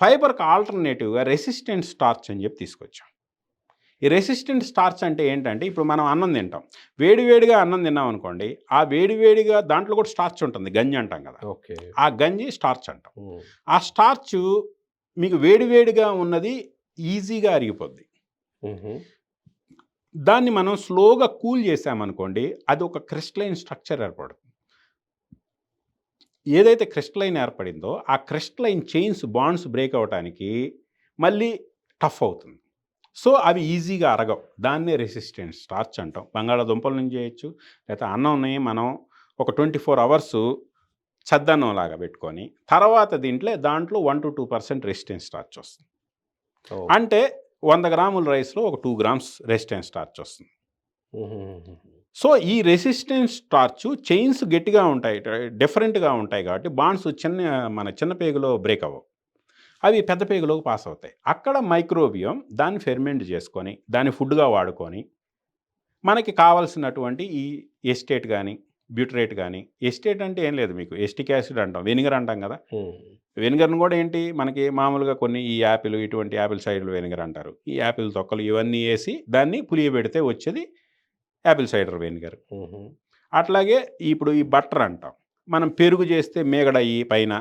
ఫైబర్కి ఆల్టర్నేటివ్గా రెసిస్టెంట్ స్టార్చ్ అని చెప్పి తీసుకొచ్చాం. ఈ రెసిస్టెంట్ స్టార్చ్ అంటే ఏంటంటే ఇప్పుడు మనం అన్నం తింటాం, వేడివేడిగా అన్నం తిన్నాం అనుకోండి, ఆ వేడివేడిగా దాంట్లో కూడా స్టార్చ్ ఉంటుంది, గంజి అంటాం కదా, ఆ గంజి స్టార్చ్ అంటాం. ఆ స్టార్చ్ మీకు వేడివేడిగా ఉన్నది ఈజీగా అరిగిపోద్ది. దాన్ని మనం స్లోగా కూల్ చేసామనుకోండి, అది ఒక క్రిస్టలైన్ స్ట్రక్చర్ ఏర్పడుతుంది. ఏదైతే క్రిస్టలైన్ ఏర్పడిందో ఆ క్రిస్టలైన్ చైన్స్ బాండ్స్ బ్రేక్ అవ్వడానికి మళ్ళీ టఫ్ అవుతుంది. సో అవి ఈజీగా అరగవు, దాన్నే రెసిస్టెంట్ స్టార్చ్ అంటాం. బంగాళాదుంపల నుంచి చేయొచ్చు, లేకపోతే అన్నంని మనం ఒక 24 hours చద్దన్నం లాగా పెట్టుకొని తర్వాత దాంట్లో 1 to 2% రెసిస్టెంట్ స్టార్చ్ వస్తుంది. అంటే 100 grams రైస్లో ఒక 2 grams రెసిస్టెంట్ స్టార్చ్ వస్తుంది. సో ఈ రెసిస్టెంట్ స్టార్చ్ చైన్స్ గట్టిగా ఉంటాయి, డిఫరెంట్గా ఉంటాయి కాబట్టి బాండ్స్ మన చిన్న పేగులో బ్రేక్ అవ్వవు, అవి పెద్ద పేగులోకి పాస్ అవుతాయి. అక్కడ మైక్రోబియం దాన్ని ఫెర్మెంట్ చేసుకొని దాన్ని ఫుడ్గా వాడుకొని మనకి కావాల్సినటువంటి ఈ ఎస్టేట్ కానీ బ్యూటరేట్ కానీ, ఎస్టేట్ అంటే ఏం లేదు, మీకు ఎస్టిక్ యాసిడ్ అంటాం, వెనిగర్ అంటాం కదా, వెనిగర్ను కూడా ఏంటి మనకి మామూలుగా కొన్ని ఈ యాపిల్, ఇటువంటి యాపిల్ సైడ్లు వెనిగర్ అంటారు, ఈ యాపిల్ తొక్కలు ఇవన్నీ వేసి దాన్ని పులియబెడితే వచ్చేది యాపిల్ సైడర్ వెనిగర్. అట్లాగే ఇప్పుడు ఈ బటర్ అంటాం, మనం పెరుగు చేస్తే మేగడయ్యి పైన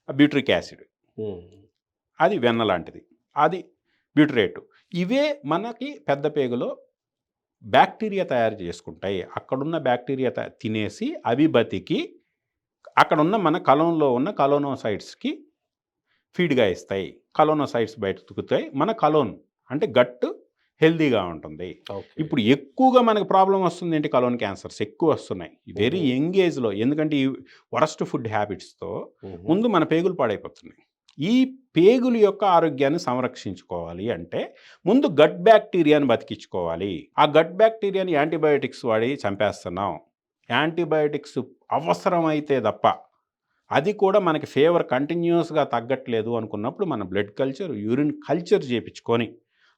బ్యూట్రిక్ యాసిడ్, అది వెన్న లాంటిది, అది బ్యూటరేటు. ఇవే మనకి పెద్ద పేగులో బ్యాక్టీరియా తయారు చేసుకుంటాయి. అక్కడున్న బ్యాక్టీరియా తినేసి అవి బతికి అక్కడున్న మన కలంలో ఉన్న కలోనోసైట్స్కి ఫీడ్గా ఇస్తాయి. కలోనోసైట్స్ బయట తుకుతాయి. మన కలోన్ అంటే గట్టు హెల్దీగా ఉంటుంది. ఇప్పుడు ఎక్కువగా మనకు ప్రాబ్లం వస్తుంది ఏంటి? కలోన్ క్యాన్సర్స్ ఎక్కువ వస్తున్నాయి వెరీ యంగ్ ఏజ్లో. ఎందుకంటే ఈ వరస్ట్ ఫుడ్ హ్యాబిట్స్తో ముందు మన పేగులు పాడైపోతున్నాయి. ఈ పేగుల యొక్క ఆరోగ్యాన్ని సంరక్షించుకోవాలి అంటే ముందు గట్ బ్యాక్టీరియాని బతికించుకోవాలి. ఆ గట్ బ్యాక్టీరియాని యాంటీబయాటిక్స్ వాడి చంపేస్తున్నాం. యాంటీబయాటిక్స్ అవసరమైతే తప్ప, అది కూడా మనకి ఫీవర్ కంటిన్యూస్గా తగ్గట్లేదు అనుకున్నప్పుడు మన బ్లడ్ కల్చర్, యూరిన్ కల్చర్ చేయించుకొని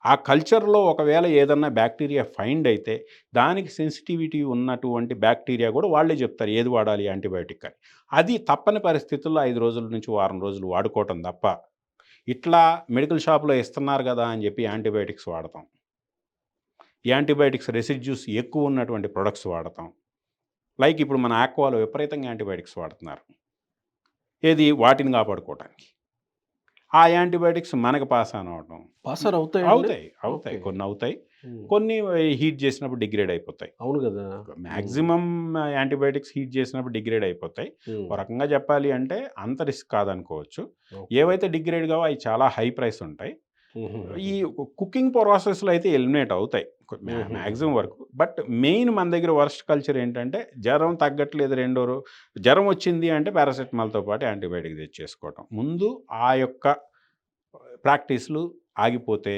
ఆ కల్చర్లో ఒకవేళ ఏదన్నా బ్యాక్టీరియా ఫైండ్ అయితే దానికి సెన్సిటివిటీ ఉన్నటువంటి బ్యాక్టీరియా కూడా వాళ్ళే చెప్తారు ఏది వాడాలి యాంటీబయాటిక్ అని. అది తప్పని పరిస్థితుల్లో 5 రోజుల నుంచి వారం రోజులు వాడుకోవటం తప్ప ఇట్లా మెడికల్ షాప్లో ఇస్తున్నారు కదా అని చెప్పి యాంటీబయాటిక్స్ వాడతాం. యాంటీబయాటిక్స్ రెసిడ్యూస్ ఎక్కువ ఉన్నటువంటి ప్రొడక్ట్స్ వాడతాం. లైక్ ఇప్పుడు మన ఆక్వాలో విపరీతంగా యాంటీబయాటిక్స్ వాడుతున్నారు. ఏది? వాటిని కాపాడుకోవటానికి. ఆ యాంటీబయాటిక్స్ మనకు పాస్ ఆన్ అవటం. అవుతాయి. కొన్ని అవుతాయి, కొన్ని హీట్ చేసినప్పుడు డిగ్రేడ్ అయిపోతాయి. అవును కదా. మ్యాక్సిమం యాంటీబయాటిక్స్ హీట్ చేసినప్పుడు డిగ్రేడ్ అయిపోతాయి. ఒక రకంగా చెప్పాలి అంటే అంత రిస్క్ కాదనుకోవచ్చు. ఏవైతే డిగ్రేడ్ కావో అవి చాలా హై ప్రైస్ ఉంటాయి. ఈ కుకింగ్ ప్రాసెస్లో అయితే ఎలిమినేట్ అవుతాయి మ్యాక్సిమం వరకు. బట్ మెయిన్ మన దగ్గర వర్స్ట్ కల్చర్ ఏంటంటే జ్వరం తగ్గట్లేదు, జ్వరం వచ్చింది అంటే పారాసెటమాల్తో పాటు యాంటీబయాటిక్ తెచ్చేసుకోవటం. ముందు ఆ యొక్క ప్రాక్టీస్లు ఆగిపోతే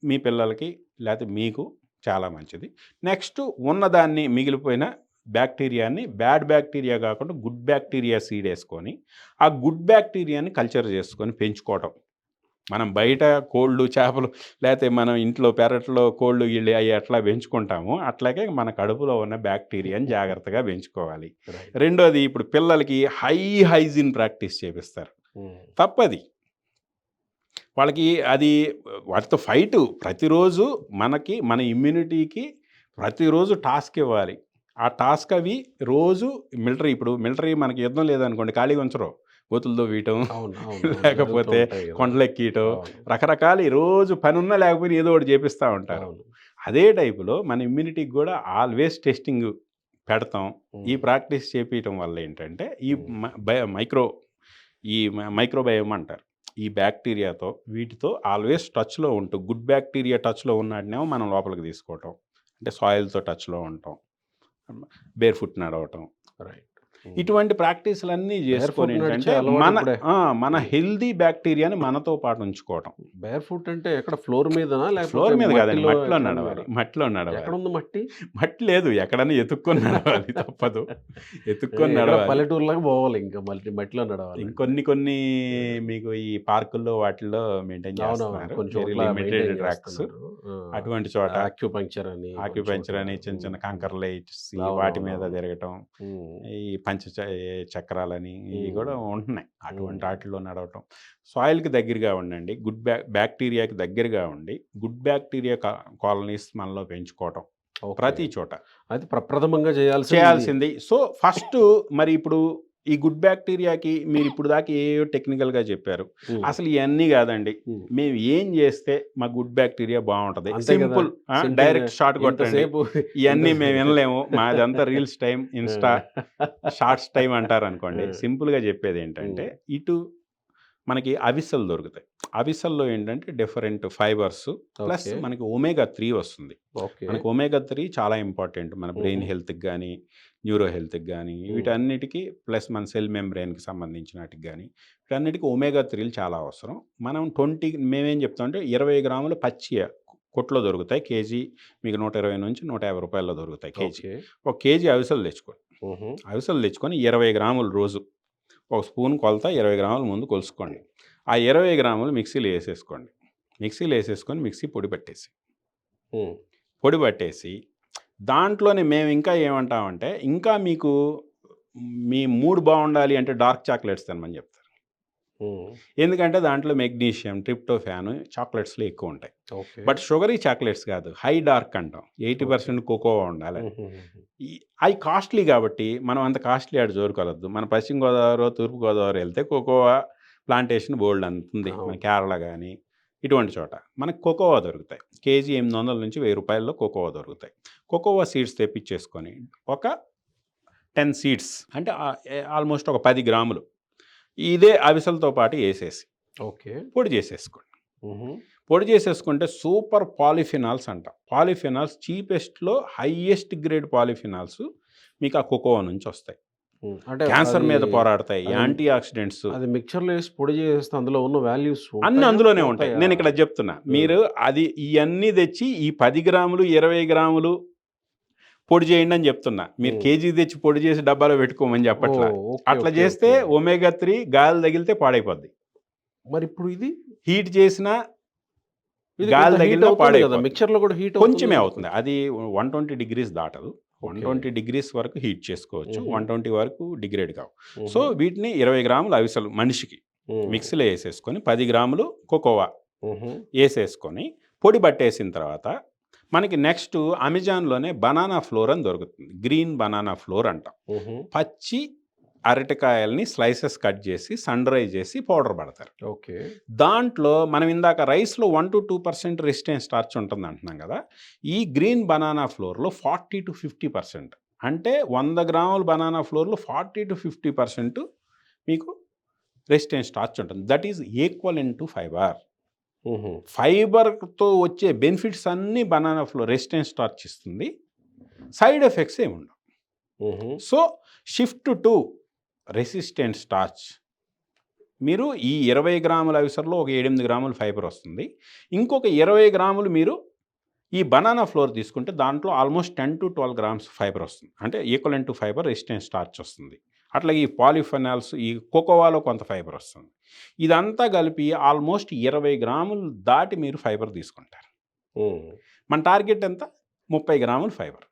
మీ పిల్లలకి లేకపోతే మీకు చాలా మంచిది. నెక్స్ట్ ఉన్నదాన్ని మిగిలిపోయిన బ్యాక్టీరియాని బ్యాడ్ బ్యాక్టీరియా కాకుండా గుడ్ బ్యాక్టీరియా సీడ్ వేసుకొని ఆ గుడ్ బ్యాక్టీరియాని కల్చర్ చేసుకొని పెంచుకోవటం. మనం బయట కోళ్ళు, చేపలు లేకపోతే మనం ఇంట్లో పెరట్లో కోళ్ళు గిళ్ళు అవి ఎట్లా పెంచుకుంటామో అట్లాగే మన కడుపులో ఉన్న బ్యాక్టీరియాని జాగ్రత్తగా పెంచుకోవాలి. రెండోది, ఇప్పుడు పిల్లలకి హైజీన్ ప్రాక్టీస్ చేపిస్తారు. తప్పది. వాళ్ళకి అది వాటితో ఫైటు. ప్రతిరోజు మనకి మన ఇమ్యూనిటీకి ప్రతిరోజు టాస్క్ ఇవ్వాలి. ఆ టాస్క్ అవి రోజు ఇప్పుడు మిలిటరీ మనకి యుద్ధం లేదనుకోండి, ఖాళీగా ఉంచరు. గోతులతో వీయటం, లేకపోతే కొండలెక్కీయటం, రకరకాల రోజు పని ఉన్నా లేకపోయినా ఏదో ఒకటి చేపిస్తూ ఉంటారు. అదే టైపులో మన ఇమ్యూనిటీకి కూడా ఆల్వేస్ టెస్టింగ్ పెడతాం. ఈ ప్రాక్టీస్ చేపించడం వల్ల ఏంటంటే ఈ మైక్రోబయోమ్ అంటారు, ఈ బ్యాక్టీరియాతో వీటితో ఆల్వేస్ టచ్లో ఉంటూ గుడ్ బ్యాక్టీరియా టచ్లో ఉన్నాడనేమో మనం లోపలికి తీసుకోవటం, అంటే సాయిల్తో టచ్లో ఉండటం, బేర్ ఫుట్ నడవటం, ఇటువంటి ప్రాక్టీసులన్నీ చేసుకొని ఏంటంటే మన హెల్దీ బ్యాక్టీరియాని మనతో పాటు ఉంచుకోవటం. బేర్ ఫుట్ అంటే ఎక్కడ? ఫ్లోర్ మీద? ఫ్లోర్ మీద కాదండి, మట్టిలో నడవాలి. మట్టి లేదు, ఎక్కడన్నా ఎత్తుక్కొని నడవాలి. తప్పదు, ఎత్తుక్కొని నడవాలి. పల్లెటూరులాగా పోవాలి, ఇంకా మట్టిలో నడవాలి. ఇంకొన్ని మీకు ఈ పార్కుల్లో వాటిల్లో మెయింటైన్ చేస్తున్నారు ట్రాక్స్. అటువంటి చోట ఆక్యుపంక్చర్ అని చిన్న చిన్న కంకర్లు వేసి వాటి మీద తిరగటం, ఈ చక్రాలని ఇవి కూడా ఉంటున్నాయి. అటువంటి వాటిల్లో నడవటం. సాయిల్కి దగ్గరగా ఉండండి, గుడ్ బ్యాక్టీరియాకి దగ్గరగా ఉండి గుడ్ బ్యాక్టీరియా కాలనీస్ మనలో పెంచుకోవటం ప్రతి చోట. అది ప్రప్రథమంగా చేయాల్సింది. సో ఫస్ట్ మరి ఇప్పుడు ఈ గుడ్ బ్యాక్టీరియాకి మీరు ఇప్పుడు దాకా ఏయో టెక్నికల్గా చెప్పారు, అసలు ఇవన్నీ కాదండి. మేము ఏం చేస్తే మా గుడ్ బ్యాక్టీరియా బాగుంటుంది? సింపుల్, డైరెక్ట్ షార్ట్ కొట్టండి. ఇవన్నీ మేము వినలేము, మాదంతా reels time, Insta shorts time అంటారు అనుకోండి. సింపుల్గా చెప్పేది ఏంటంటే, ఇటు మనకి అవిసెలు దొరుకుతాయి. అవిసెల్లో ఏంటంటే డిఫరెంట్ ఫైబర్స్ ప్లస్ మనకి ఒమేగా-3 వస్తుంది. మనకి ఒమేగా-3 చాలా ఇంపార్టెంట్ మన బ్రెయిన్ హెల్త్కి కానీ, న్యూరో హెల్త్కి కానీ, వీటన్నిటికీ ప్లస్ మన సెల్ మెంబ్రెయిన్కి సంబంధించిన వాటికి కానీ వీటన్నిటికీ ఒమేగా-3 చాలా అవసరం. మనం మేమేం చెప్తామంటే 20 గ్రాములు పచ్చి కొట్లో దొరుకుతాయి. కేజీ మీకు 120 నుంచి 150 రూపాయల్లో దొరుకుతాయి కేజీ. ఒక కేజీ అవిసెలు తెచ్చుకోండి. అవిసెలు తెచ్చుకొని 20 గ్రాములు రోజు ఒక స్పూన్ కొలత 20 గ్రాముల ముందు కొలుసుకోండి. ఆ 20 గ్రాములు మిక్సీలో వేసేసుకోండి. మిక్సీ పొడి పట్టేసి దాంట్లోనే మేము ఇంకా ఏమంటామంటే, ఇంకా మీకు మీ మూడ్ బాగుండాలి అంటే డార్క్ చాక్లెట్స్ తినమని చెప్తారు. హ్మ్. ఎందుకంటే దాంట్లో మెగ్నీషియం, ట్రిప్టోఫాన్ చాక్లెట్స్‌లో ఎక్కువ ఉంటాయి. ఓకే. బట్ షుగరీ చాక్లెట్స్ కాదు. హై డార్క్ అంటాం. 80% కోకోవా ఉండాలి. హుహుహు. ఈ అయి కాస్ట్‌లీ కాబట్టి మనం అంత కాస్ట్‌లీ ఆడ జోరుకోవద్దు. మన పశ్చిమ గోదావరో, తూర్పు గోదావరి ఎళ్తే కోకోవా ప్లాంటేషన్ బోలెడంత ఉంది. మన అవును. కేరళ గాని ఇటువంటి చోట. మనకు కోకోవా దొరుకుతాయి. కేజీ 800 నుంచి రూ. 1000 కోకోవా దొరుకుతాయి. కోకోవా సీడ్స్ తెప్పించేసుకొని ఒక 10 సీడ్స్ అంటే ఆల్మోస్ట్ ఒక 10 గ్రాములు ఇదే అవిసెలతో పాటు ఏసేసి ఓకే. పొడి చేసేసుకోండి. హుహు. పొడి చేసేసుకుంటే సూపర్ పాలిఫినాల్స్ అంటాం. పాలిఫినాల్స్ చీపెస్ట్‌లో హైయెస్ట్ గ్రేడ్ పాలిఫినాల్స్ మీకు ఆ కోకోవా నుంచి వస్తాయి. హ్మ్. అంటే క్యాన్సర్ అది మీద పోరాడతాయి. అది యాంటీ ఆక్సిడెంట్స్ అది మిక్చర్‌లో ఏసి పొడి చేసేస్తే అందులో ఉన్న వాల్యూస్ అన్నీ ఉంటాయా? అందులోనే ఉంటాయి. పోతాయా? నేనిక్కడ చెప్తున్నా. మీరు అది ఇయన్నీ తెచ్చి ఈ 10 గ్రాములు, 20 గ్రాములు పొడి చేయండి అని చెప్తున్నా. మీరు హ్మ్. కేజీ తెచ్చి పొడి చేసి డబ్బాలో పెట్టుకోమని చెప్పట్లా. ఓహ్! ఓకే. అట్లా ఓకే. చేస్తే ఓకే. ఒమేగా 3 గాలి తగిలితే పాడైపోద్ది. మరిప్పుడు ఇది? హీట్ చేసినా ఇది గాలి కొంత హీట్ తగిలినా అవుతుంది గదా! పాడైపోద్ది. మిక్చర్‌లో కూడా హీట్ అవుతుంది కొంచెమే గదా! అవుతుంది. అది 120 డిగ్రీస్ దాటదు. ఓకే. 120 డిగ్రీస్ వరకు హీట్ చేసుకోవచ్చు. హుహు. 120 వరకు డిగ్రేడ్ కావు. సో, హుహు. వీటిని 20 గ్రాములు అవిసెలు మనిషికి హ్మ్. మిక్సీలో ఏసేసుకొని 10 గ్రాములు కోకోవా హుహు. ఏసేసుకొని పొడి పట్టేసిన తర్వాత మనకి నెక్స్ట్ అమెజాన్‌లోనే బనానా ఫ్లోర్ అని దొరుకుతుంది. గ్రీన్ బనానా ఫ్లోర్ అంటాం. హుహు. పచ్చి అరటికాయల్ని స్లైసెస్ కట్ చేసి సన్ డ్రై చేసి పౌడర్ పడతారు. ఓకే. దాంట్లో మనం ఇందాక రైస్‌లో 1-2% రెసిస్టెన్స్ స్టార్చ్ ఉంటుంది అంటున్నాం కదా! ఈ గ్రీన్ బనానా ఫ్లోర్‌లో 40-50% అంటే 100 గ్రాముల బనానా ఫ్లోర్‌లో 40-50% మీకు రెసిస్టెన్స్ స్టార్చ్ ఉంటుంది. That is equivalent to fibre. హుహు. ఫైబర్‌తో వచ్చే బెనిఫిట్స్ అన్నీ బనానా ఫ్లోర్ రెసిస్టెన్స్ స్టార్చ్ ఇస్తుంది. సైడ్ ఎఫెక్ట్స్ ఏమి ఉండవు. హుహు. So, shift to resistant starch. మీరు ఈ 20 గ్రాముల అవిసెలో ఒక 8 గ్రాముల ఫైబర్ వస్తుంది. ఇంకొక 20 గ్రాములు మీరు ఈ బనానా ఫ్లోర్ తీసుకుంటే దాంట్లో ఆల్మోస్ట్ 10-12 గ్రామ్స్ ఫైబర్ వస్తుంది. అంటే equivalent to fibre resistant starch వస్తుంది. అట్లాగే ఈ పాలిఫెనాల్స్ ఈ కోకోవాలో కొంత ఫైబర్ వస్తుంది. ఇదంతా కలిపి ఆల్మోస్ట్ 20 గ్రాములు దాటి మీరు ఫైబర్ తీసుకుంటారు. హ్మ్. మన టార్గెట్ ఎంత? 30 గ్రాములు fibre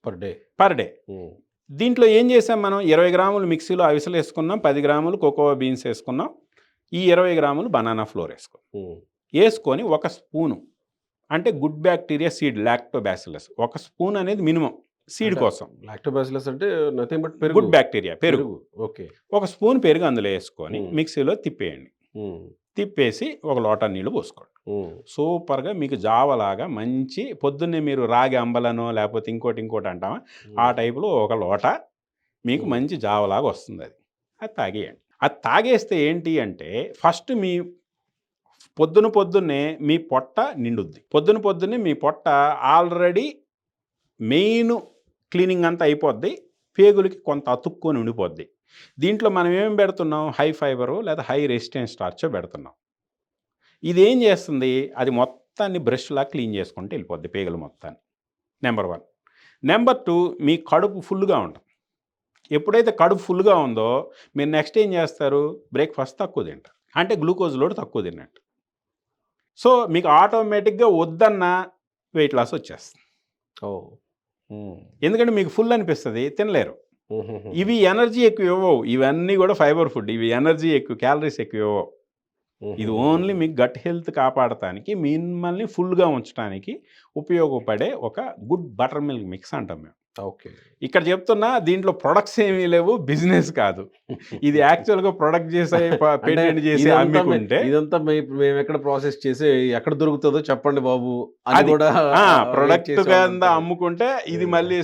per day. Per day. హ్మ్. దీంట్లో ఏం చేసాం మనం 20 గ్రాములు మిక్సీలో అవిసెలు వేసుకున్నాం, 10 గ్రాములు కోకోవా బీన్స్ వేసుకున్నాం, ఈ 20 గ్రాములు బనానా ఫ్లోర్ వేసుకున్నాం. హ్మ్. వేసుకొని ఒక స్పూను అంటే గుడ్ బ్యాక్టీరియా సీడ్ లాక్టోబాసిల్లస్ ఒక స్పూన్ అనేది మినిమం సీడ్ అంటే కోసం. లాక్టోబాసిల్లస్ అంటే నథింగ్ బట్ పెరుగు. గుడ్ బ్యాక్టీరియా పెరుగు. ఓకే. ఒక స్పూన్ పెరుగు అందులో వేసుకొని హ్మ్. మిక్సీలో తిప్పేయండి. హ్మ్. తిప్పేసి ఒక లోటా నీళ్ళు పోసుకోండి. హ్మ్. సూపర్‌గా మీకు జావలాగా మంచి పొద్దున్నే మీరు రాగి అంబలనో లేకపోతే ఇంకోటి అంటామా ఆ టైప్‌లో ఒక లోట మీకు మంచి జావలాగా వస్తుందది. అది తాగేయండి. అది తాగేస్తే ఏంటి అంటే ఫస్ట్ మీ పొద్దున్నే మీ పొట్ట నిండుద్ది. పొద్దున్నే మీ పొట్ట ఆల్రెడీ మెయిన్ క్లీనింగ్ అంతా అయిపోద్ది. పేగులకి కొంత అతుక్కొని ఉండిపోద్ది. దీంట్లో మనం ఏం పెడుతున్నాం హై ఫైబరో లేదా హై రెసిస్టెన్స్ స్టార్చో పెడుతున్నాం. ఇదేం చేస్తుంది అది మొత్తాన్ని బ్రష్‌లా క్లీన్ చేసుకుంటూ వెళ్ళిపోద్ది పేగులు మొత్తాన్ని. నంబర్ 1. నంబర్ 2 మీ కడుపు ఫుల్‌గా ఉంటుంది. ఎప్పుడైతే కడుపు ఫుల్‌గా ఉందో మీరు నెక్స్ట్ ఏం చేస్తారు బ్రేక్‌ఫాస్ట్ తక్కువ తింటారు. అంటే గ్లూకోజ్ లోడ్ తక్కువ తిన్నట్టు. సో, మీకు ఆటోమేటిక్‌గా వద్దన్న వెయిట్ లాస్ వచ్చేస్తుంది. ఓహ్! హ్మ్. ఎందుకంటే మీకు ఫుల్ అనిపిస్తది తినలేరు. హుహుహు. ఇవి ఎనర్జీ ఎక్కువ ఇవ్వవు. ఇవన్నీ కూడా ఫైబర్ ఫుడ్. ఇవి ఎనర్జీ ఎక్కువ క్యాలరీస్ ఎక్కువ ఇవ్వవు. ఇది ఓన్లీ హుహుహు. మీకు గట్ హెల్త్ కాపాడటానికి మిమ్మల్ని ఫుల్‌గా ఉంచడానికి ఉపయోగపడే ఒక గుడ్ బటర్ మిల్క్ మిక్స్ అంటాం మేము. ఓకే. ఇక్కడ చెప్తున్నా దీంట్లో ప్రొడక్ట్స్ ఏమీ లేవు. బిజినెస్ కాదు. ఇది యాక్చువల్‌గా ప్రొడక్ట్ చేసే అంటే పేటెంట్ చేసి అమ్ముకుంటే ఇదంతా మేమెక్కడ ప్రాసెస్ చేసి ఎక్కడ దొరుకుతదో చెప్పండి బాబు అని అది గూడా వెయిట్ ప్రొడక్ట్ కింద చేసేవాళ్ళుంటారు. అమ్ముకుంటే ఇది హ్మ్. మళ్ళీ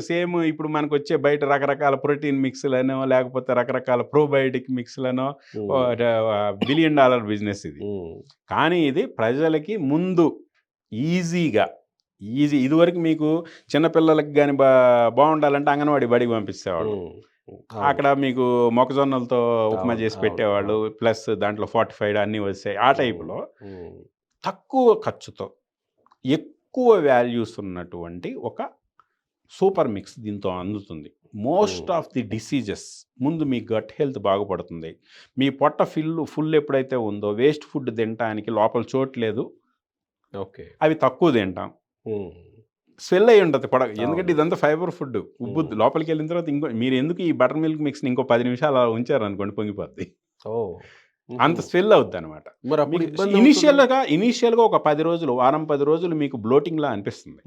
సేమ్ ఇప్పుడు మనకొచ్చే బయట రకరకాల ప్రోటీన్ మిక్స్‌లనో లేకపోతే రకరకాల ప్రోబయోటిక్ మిక్స్‌లనో హ్మ్. $1 బిలియన్ బిజినెస్ ఇది. హ్మ్. కానీ ఇది ప్రజలకి ముందు ఈజీగా ఇదివరకు మీకు చిన్న పిల్లలకి గాని బావుండాలంటే అంగన్వాడీ బడికి పంపించేవాళ్ళు. హ్మ్. అవును. అక్కడ మీకు మొక్కజొన్నలతో ఉప్మా అవును. చేసి అవును. పెట్టేవాళ్ళు. అవును. ప్లస్ దాంట్లో ఫార్టిఫైడ్ అన్నీ వచ్చాయి. ఆ టైప్‌లో హ్మ్. తక్కువ ఖర్చుతో ఎక్కువ వాల్యూస్ ఉన్నటువంటి ఒక సూపర్ మిక్స్ దీంతో అందుతుంది. మోస్ట్ హ్మ్. ఆఫ్ ది డిసీజెస్ ముందు మీ గట్ హెల్త్ బాగుపడుతుంది. మీ పొట్ట ఫుల్ ఎప్పుడైతే ఉందో వేస్ట్ ఫుడ్ తినటానికి లోపల చోటు లేదు. ఓకే. అవి తక్కువ తింటాం. హ్మ్. స్వెల్ అయ్యి ఉంటది ఎందుకంటే అవును. ఇదంతా ఫైబర్ ఫుడ్. ఉబ్బుద్ది. హ్మ్. లోపలికెళ్ళిన తర్వాత మీరు ఎందుకు ఈ బటర్ మిల్క్ మిక్స్‌ని ఇంకో 10 నిమిషాలు అలా ఉంచారనుకోండి పొంగిపోద్ది. ఓహ్! అంత స్వెల్ అవుద్ది అనమాట. మరి అప్పుడు ఇబ్బంది ఇనీషియల్గా ఒక 10 రోజులు, వారం 10 రోజులు మీకు బ్లోటింగ్లా అనిపిస్తుంది.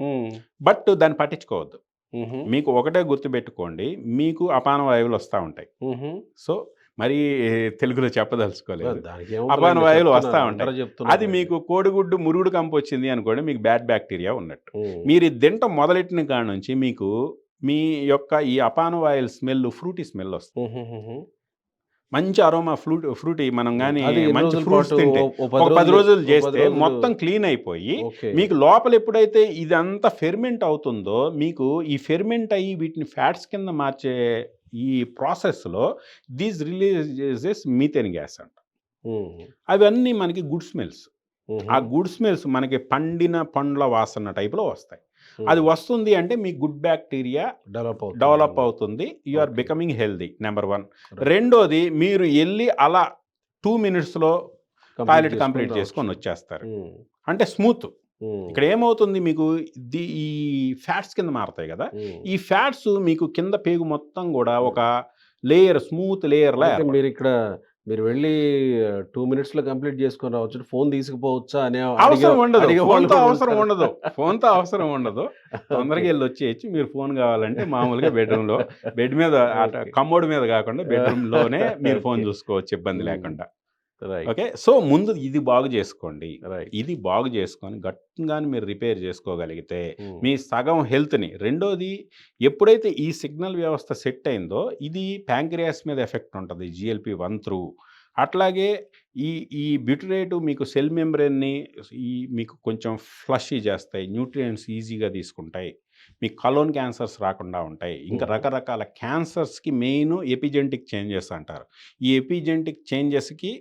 బట్ దాన్ని పట్టించుకోవద్దు. మీకు ఒకటే గుర్తుపెట్టుకోండి, మీకు అపాన వాయువులు వస్తూ ఉంటాయి. సో మరి తెలుగులో చెప్పదలుచుకోలేదు. అపాన వాయువులు వస్తూ ఉంటాయి. అది మీకు కోడిగుడ్డు మురుగుడు కంపు వచ్చింది అనుకోండి, మీకు బ్యాడ్ బ్యాక్టీరియా ఉన్నట్టు. మీరు ఇది తింటం మొదలెట్టిన కాడ నుంచి మీకు మీ యొక్క ఈ అపాన వాయువుల స్మెల్ ఫ్రూటీ స్మెల్ వస్తుంది. మంచి అరోమా ఫ్రూటీ మనం కానీ మంచి ఫ్రూట్స్ తింటే ఒక 10 రోజులు చేస్తే మొత్తం క్లీన్ అయిపోయి మీకు లోపల ఎప్పుడైతే ఇదంతా ఫెర్మెంట్ అవుతుందో, మీకు ఈ ఫెర్మెంట్ అయ్యి వీటిని ఫ్యాట్స్ కింద మార్చే ఈ ప్రాసెస్లో దీస్ రిలీజెస్ మీథేన్ గ్యాస్ అంట. అవన్నీ మనకి గుడ్ స్మెల్స్. ఆ గుడ్ స్మెల్స్ మనకి పండిన పండ్ల వాసన టైప్లో వస్తాయి. అది వస్తుంది అంటే మీ గుడ్ బ్యాక్టీరియా డెవలప్ అవుతుంది. You are becoming healthy, number 1. రెండోది, మీరు వెళ్ళి అలా 2 minutesలో టాయిలెట్ కంప్లీట్ చేసుకొని వచ్చేస్తారు. అంటే స్మూత్. ఇక్కడ ఏమవుతుంది, మీకు ఈ ఫ్యాట్స్ కింద మారుతాయి కదా, ఈ ఫ్యాట్స్ మీకు కింద పేగు మొత్తం కూడా ఒక లేయర్, స్మూత్ లేయర్లా. మీరు వెళ్ళి 2 minutesలో కంప్లీట్ చేసుకొని రావచ్చు, ఫోన్ తీసుకుపోవచ్చా అనే అవసరం ఉండదు. ఫోన్తో అవసరం ఉండదు. తొందరగా వెళ్ళి వచ్చేయచ్చు. మీరు ఫోన్ కావాలంటే మామూలుగా బెడ్రూమ్లో, బెడ్ మీద, కమోడ్ మీద కాకుండా బెడ్రూమ్లోనే మీరు ఫోన్ చూసుకోవచ్చు ఇబ్బంది లేకుండా. ఓకే. సో ముందు ఇది బాగు చేసుకోండి. ఇది బాగు చేసుకొని గట్టిగా మీరు రిపేర్ చేసుకోగలిగితే మీ సగం హెల్త్ని. రెండోది, ఎప్పుడైతే ఈ సిగ్నల్ వ్యవస్థ సెట్ అయిందో ఇది ప్యాంక్రియాస్ మీద ఎఫెక్ట్ ఉంటుంది, GLP-1 త్రూ. అట్లాగే ఈ బ్యూటరేటు మీకు సెల్ మెంబ్రెన్ని మీకు కొంచెం ఫ్లషీ చేస్తాయి, న్యూట్రియంట్స్ ఈజీగా తీసుకుంటాయి, మీకు కలోన్ క్యాన్సర్స్ రాకుండా ఉంటాయి. ఇంకా రకరకాల క్యాన్సర్స్కి మెయిన్ ఎపిజెంటిక్ చేంజెస్ అంటారు. ఈ ఎపిజెంటిక్ చేంజెస్కి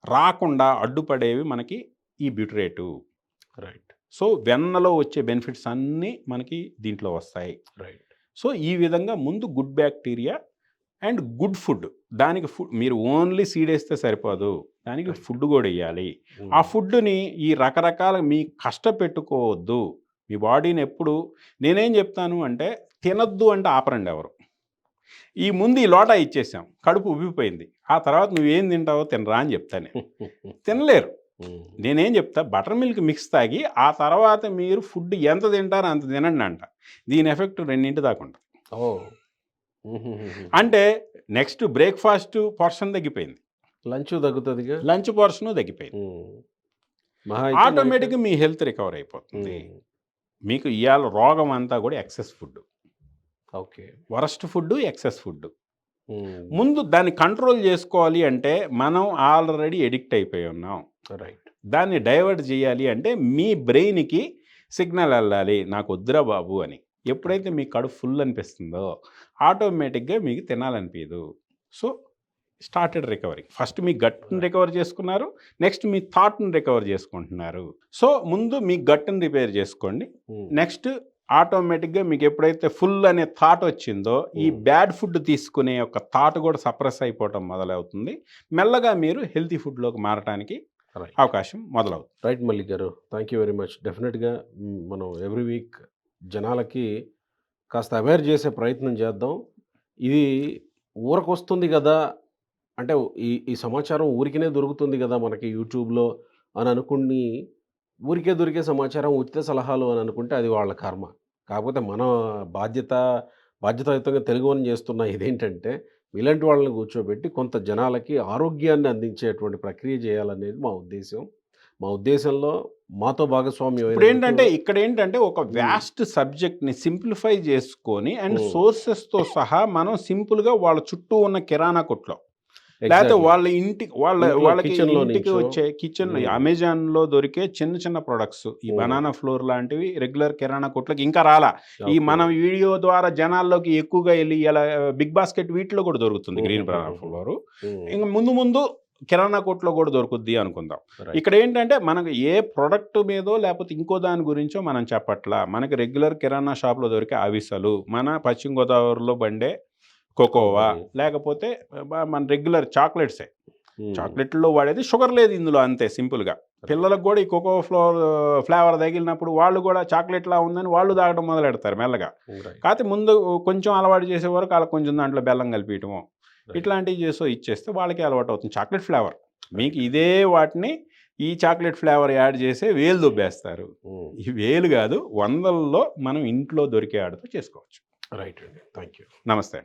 రాకుండా అడ్డుపడేవి మనకి ఈ బ్యూటరేటు. రైట్. సో వెన్నలో వచ్చే బెనిఫిట్స్ అన్నీ మనకి దీంట్లో వస్తాయి. రైట్. సో ఈ విధంగా ముందు good bacteria and good food. దానికి మీరు ఓన్లీ సీడ్ వేస్తే సరిపోదు, దానికి ఫుడ్ కూడా వేయాలి. ఆ ఫుడ్ని ఈ రకరకాల మీ కష్టపెట్టుకోవద్దు. మీ బాడీని ఎప్పుడు నేనేం చెప్తాను అంటే, తినద్దు అంటే ఆపరండి ఎవరు. ఈ ముందు ఈ లోటా ఇచ్చేసాం, కడుపు ఉబ్బిపోయింది, ఆ తర్వాత నువ్వేం తింటావో తినరా అని చెప్తాను. తినలేరు. నేనేం చెప్తా, బటర్ మిల్క్ మిక్స్ తాగి ఆ తర్వాత మీరు ఫుడ్ ఎంత తింటారో అంత తినండి అంట. దీని ఎఫెక్ట్ 2 దాకా ఉంటుంది. అంటే నెక్స్ట్ బ్రేక్ఫాస్ట్ పోర్షన్ తగ్గిపోయింది, లంచ్ తగ్గుతుంది, లంచ్ పోర్షన్ తగ్గిపోయింది, ఆటోమేటిక్గా మీ హెల్త్ రికవర్ అయిపోతుంది. మీకు ఇవాళ రోగం అంతా కూడా excess food. Okay. Worst food, excess food. ముందు దాన్ని కంట్రోల్ చేసుకోవాలి అంటే మనం ఆల్రెడీ ఎడిక్ట్ అయిపోయి ఉన్నాం. రైట్. దాన్ని డైవర్ట్ చేయాలి అంటే మీ బ్రెయిన్కి సిగ్నల్ వెళ్ళాలి, నాకు వద్దురా బాబు అని. ఎప్పుడైతే మీ కడుపు ఫుల్ అనిపిస్తుందో ఆటోమేటిక్గా మీకు తినాలనిపించదు. So started recovering. ఫస్ట్ మీ గట్ని రికవర్ చేసుకున్నారు, నెక్స్ట్ మీ థాట్ని రికవర్ చేసుకుంటున్నారు. సో ముందు మీ గట్ని రిపేర్ చేసుకోండి. నెక్స్ట్ ఆటోమేటిక్గా మీకు ఎప్పుడైతే ఫుల్ అనే థాట్ వచ్చిందో ఈ బ్యాడ్ ఫుడ్ తీసుకునే ఒక థాట్ కూడా సప్రెస్ అయిపోవటం మొదలవుతుంది. మెల్లగా మీరు హెల్తీ ఫుడ్లోకి మారడానికి అవకాశం మొదలవుతుంది. రైట్ మల్లిక్ గారు, థ్యాంక్ యూ వెరీ మచ్. డెఫినెట్గా మనం ఎవ్రీ వీక్ జనాలకి కాస్త అవేర్ చేసే ప్రయత్నం చేద్దాం. ఇది ఊరకొస్తుంది కదా, అంటే ఈ సమాచారం ఊరికినే దొరుకుతుంది కదా మనకి యూట్యూబ్లో అని అనుకుని, ఊరికే దొరికే సమాచారం, ఉచిత సలహాలు అని అనుకుంటే అది వాళ్ళ కర్మ. కాకపోతే మన బాధ్యతాయుతంగా తెలుగుని చేస్తున్న ఇదేంటంటే, ఇలాంటి వాళ్ళని కూర్చోబెట్టి కొంత జనాలకి ఆరోగ్యాన్ని అందించేటువంటి ప్రక్రియ చేయాలనేది మా ఉద్దేశం. మా ఉద్దేశంలో మాతో భాగస్వామ్యం ఇక్కడ ఏంటంటే ఒక వ్యాస్ట్ సబ్జెక్ట్ని సింప్లిఫై చేసుకొని అండ్ సోర్సెస్తో సహా మనం సింపుల్గా వాళ్ళ చుట్టూ ఉన్న కిరాణా కొట్లో, లేకపోతే వాళ్ళకి ఇంటికి వచ్చే కిచెన్లో అమెజాన్లో దొరికే చిన్న చిన్న ప్రొడక్ట్స్, ఈ బనానా ఫ్లోర్ లాంటివి రెగ్యులర్ కిరాణా కొట్లకి ఇంకా రాలా. ఈ మనం వీడియో ద్వారా జనాల్లోకి ఎక్కువగా వెళ్ళి ఇలా బిగ్ బాస్కెట్ వీటిలో కూడా దొరుకుతుంది గ్రీన్ బనానా ఫ్లోర్. ఇంకా ముందు కిరాణా కొట్లో కూడా దొరుకుద్ది అనుకుందాం. ఇక్కడ ఏంటంటే మనకు ఏ ప్రొడక్ట్ మీదో లేకపోతే ఇంకో దాని గురించో మనం చెప్పట్లా. మనకి రెగ్యులర్ కిరాణా షాప్లో దొరికే అవిసలు, మన పశ్చిమ గోదావరిలో బండే కోకోవా, లేకపోతే మన రెగ్యులర్ చాక్లెట్సే. చాక్లెట్లో వాడేది షుగర్ లేదు ఇందులో, అంతే సింపుల్గా. పిల్లలకు కూడా ఈ కోకో ఫ్లేవర్ తగిలినప్పుడు వాళ్ళు కూడా చాక్లెట్లా ఉందని వాళ్ళు తాగడం మొదలెడతారు మెల్లగా. కాకపోతే ముందు కొంచెం అలవాటు చేసే వరకు వాళ్ళకి కొంచెం దాంట్లో బెల్లం కలిపియటము ఇట్లాంటివి ఇచ్చేస్తే వాళ్ళకి అలవాటు అవుతుంది చాక్లెట్ ఫ్లేవర్. మీకు ఇదే వాటిని ఈ చాక్లెట్ ఫ్లేవర్ యాడ్ చేసే వేలు దొబ్బేస్తారు. ఈ వేలు కాదు, వందల్లో మనం ఇంట్లో దొరికే ఆడతో చేసుకోవచ్చు. రైట్ అండి. Thank you. నమస్తే.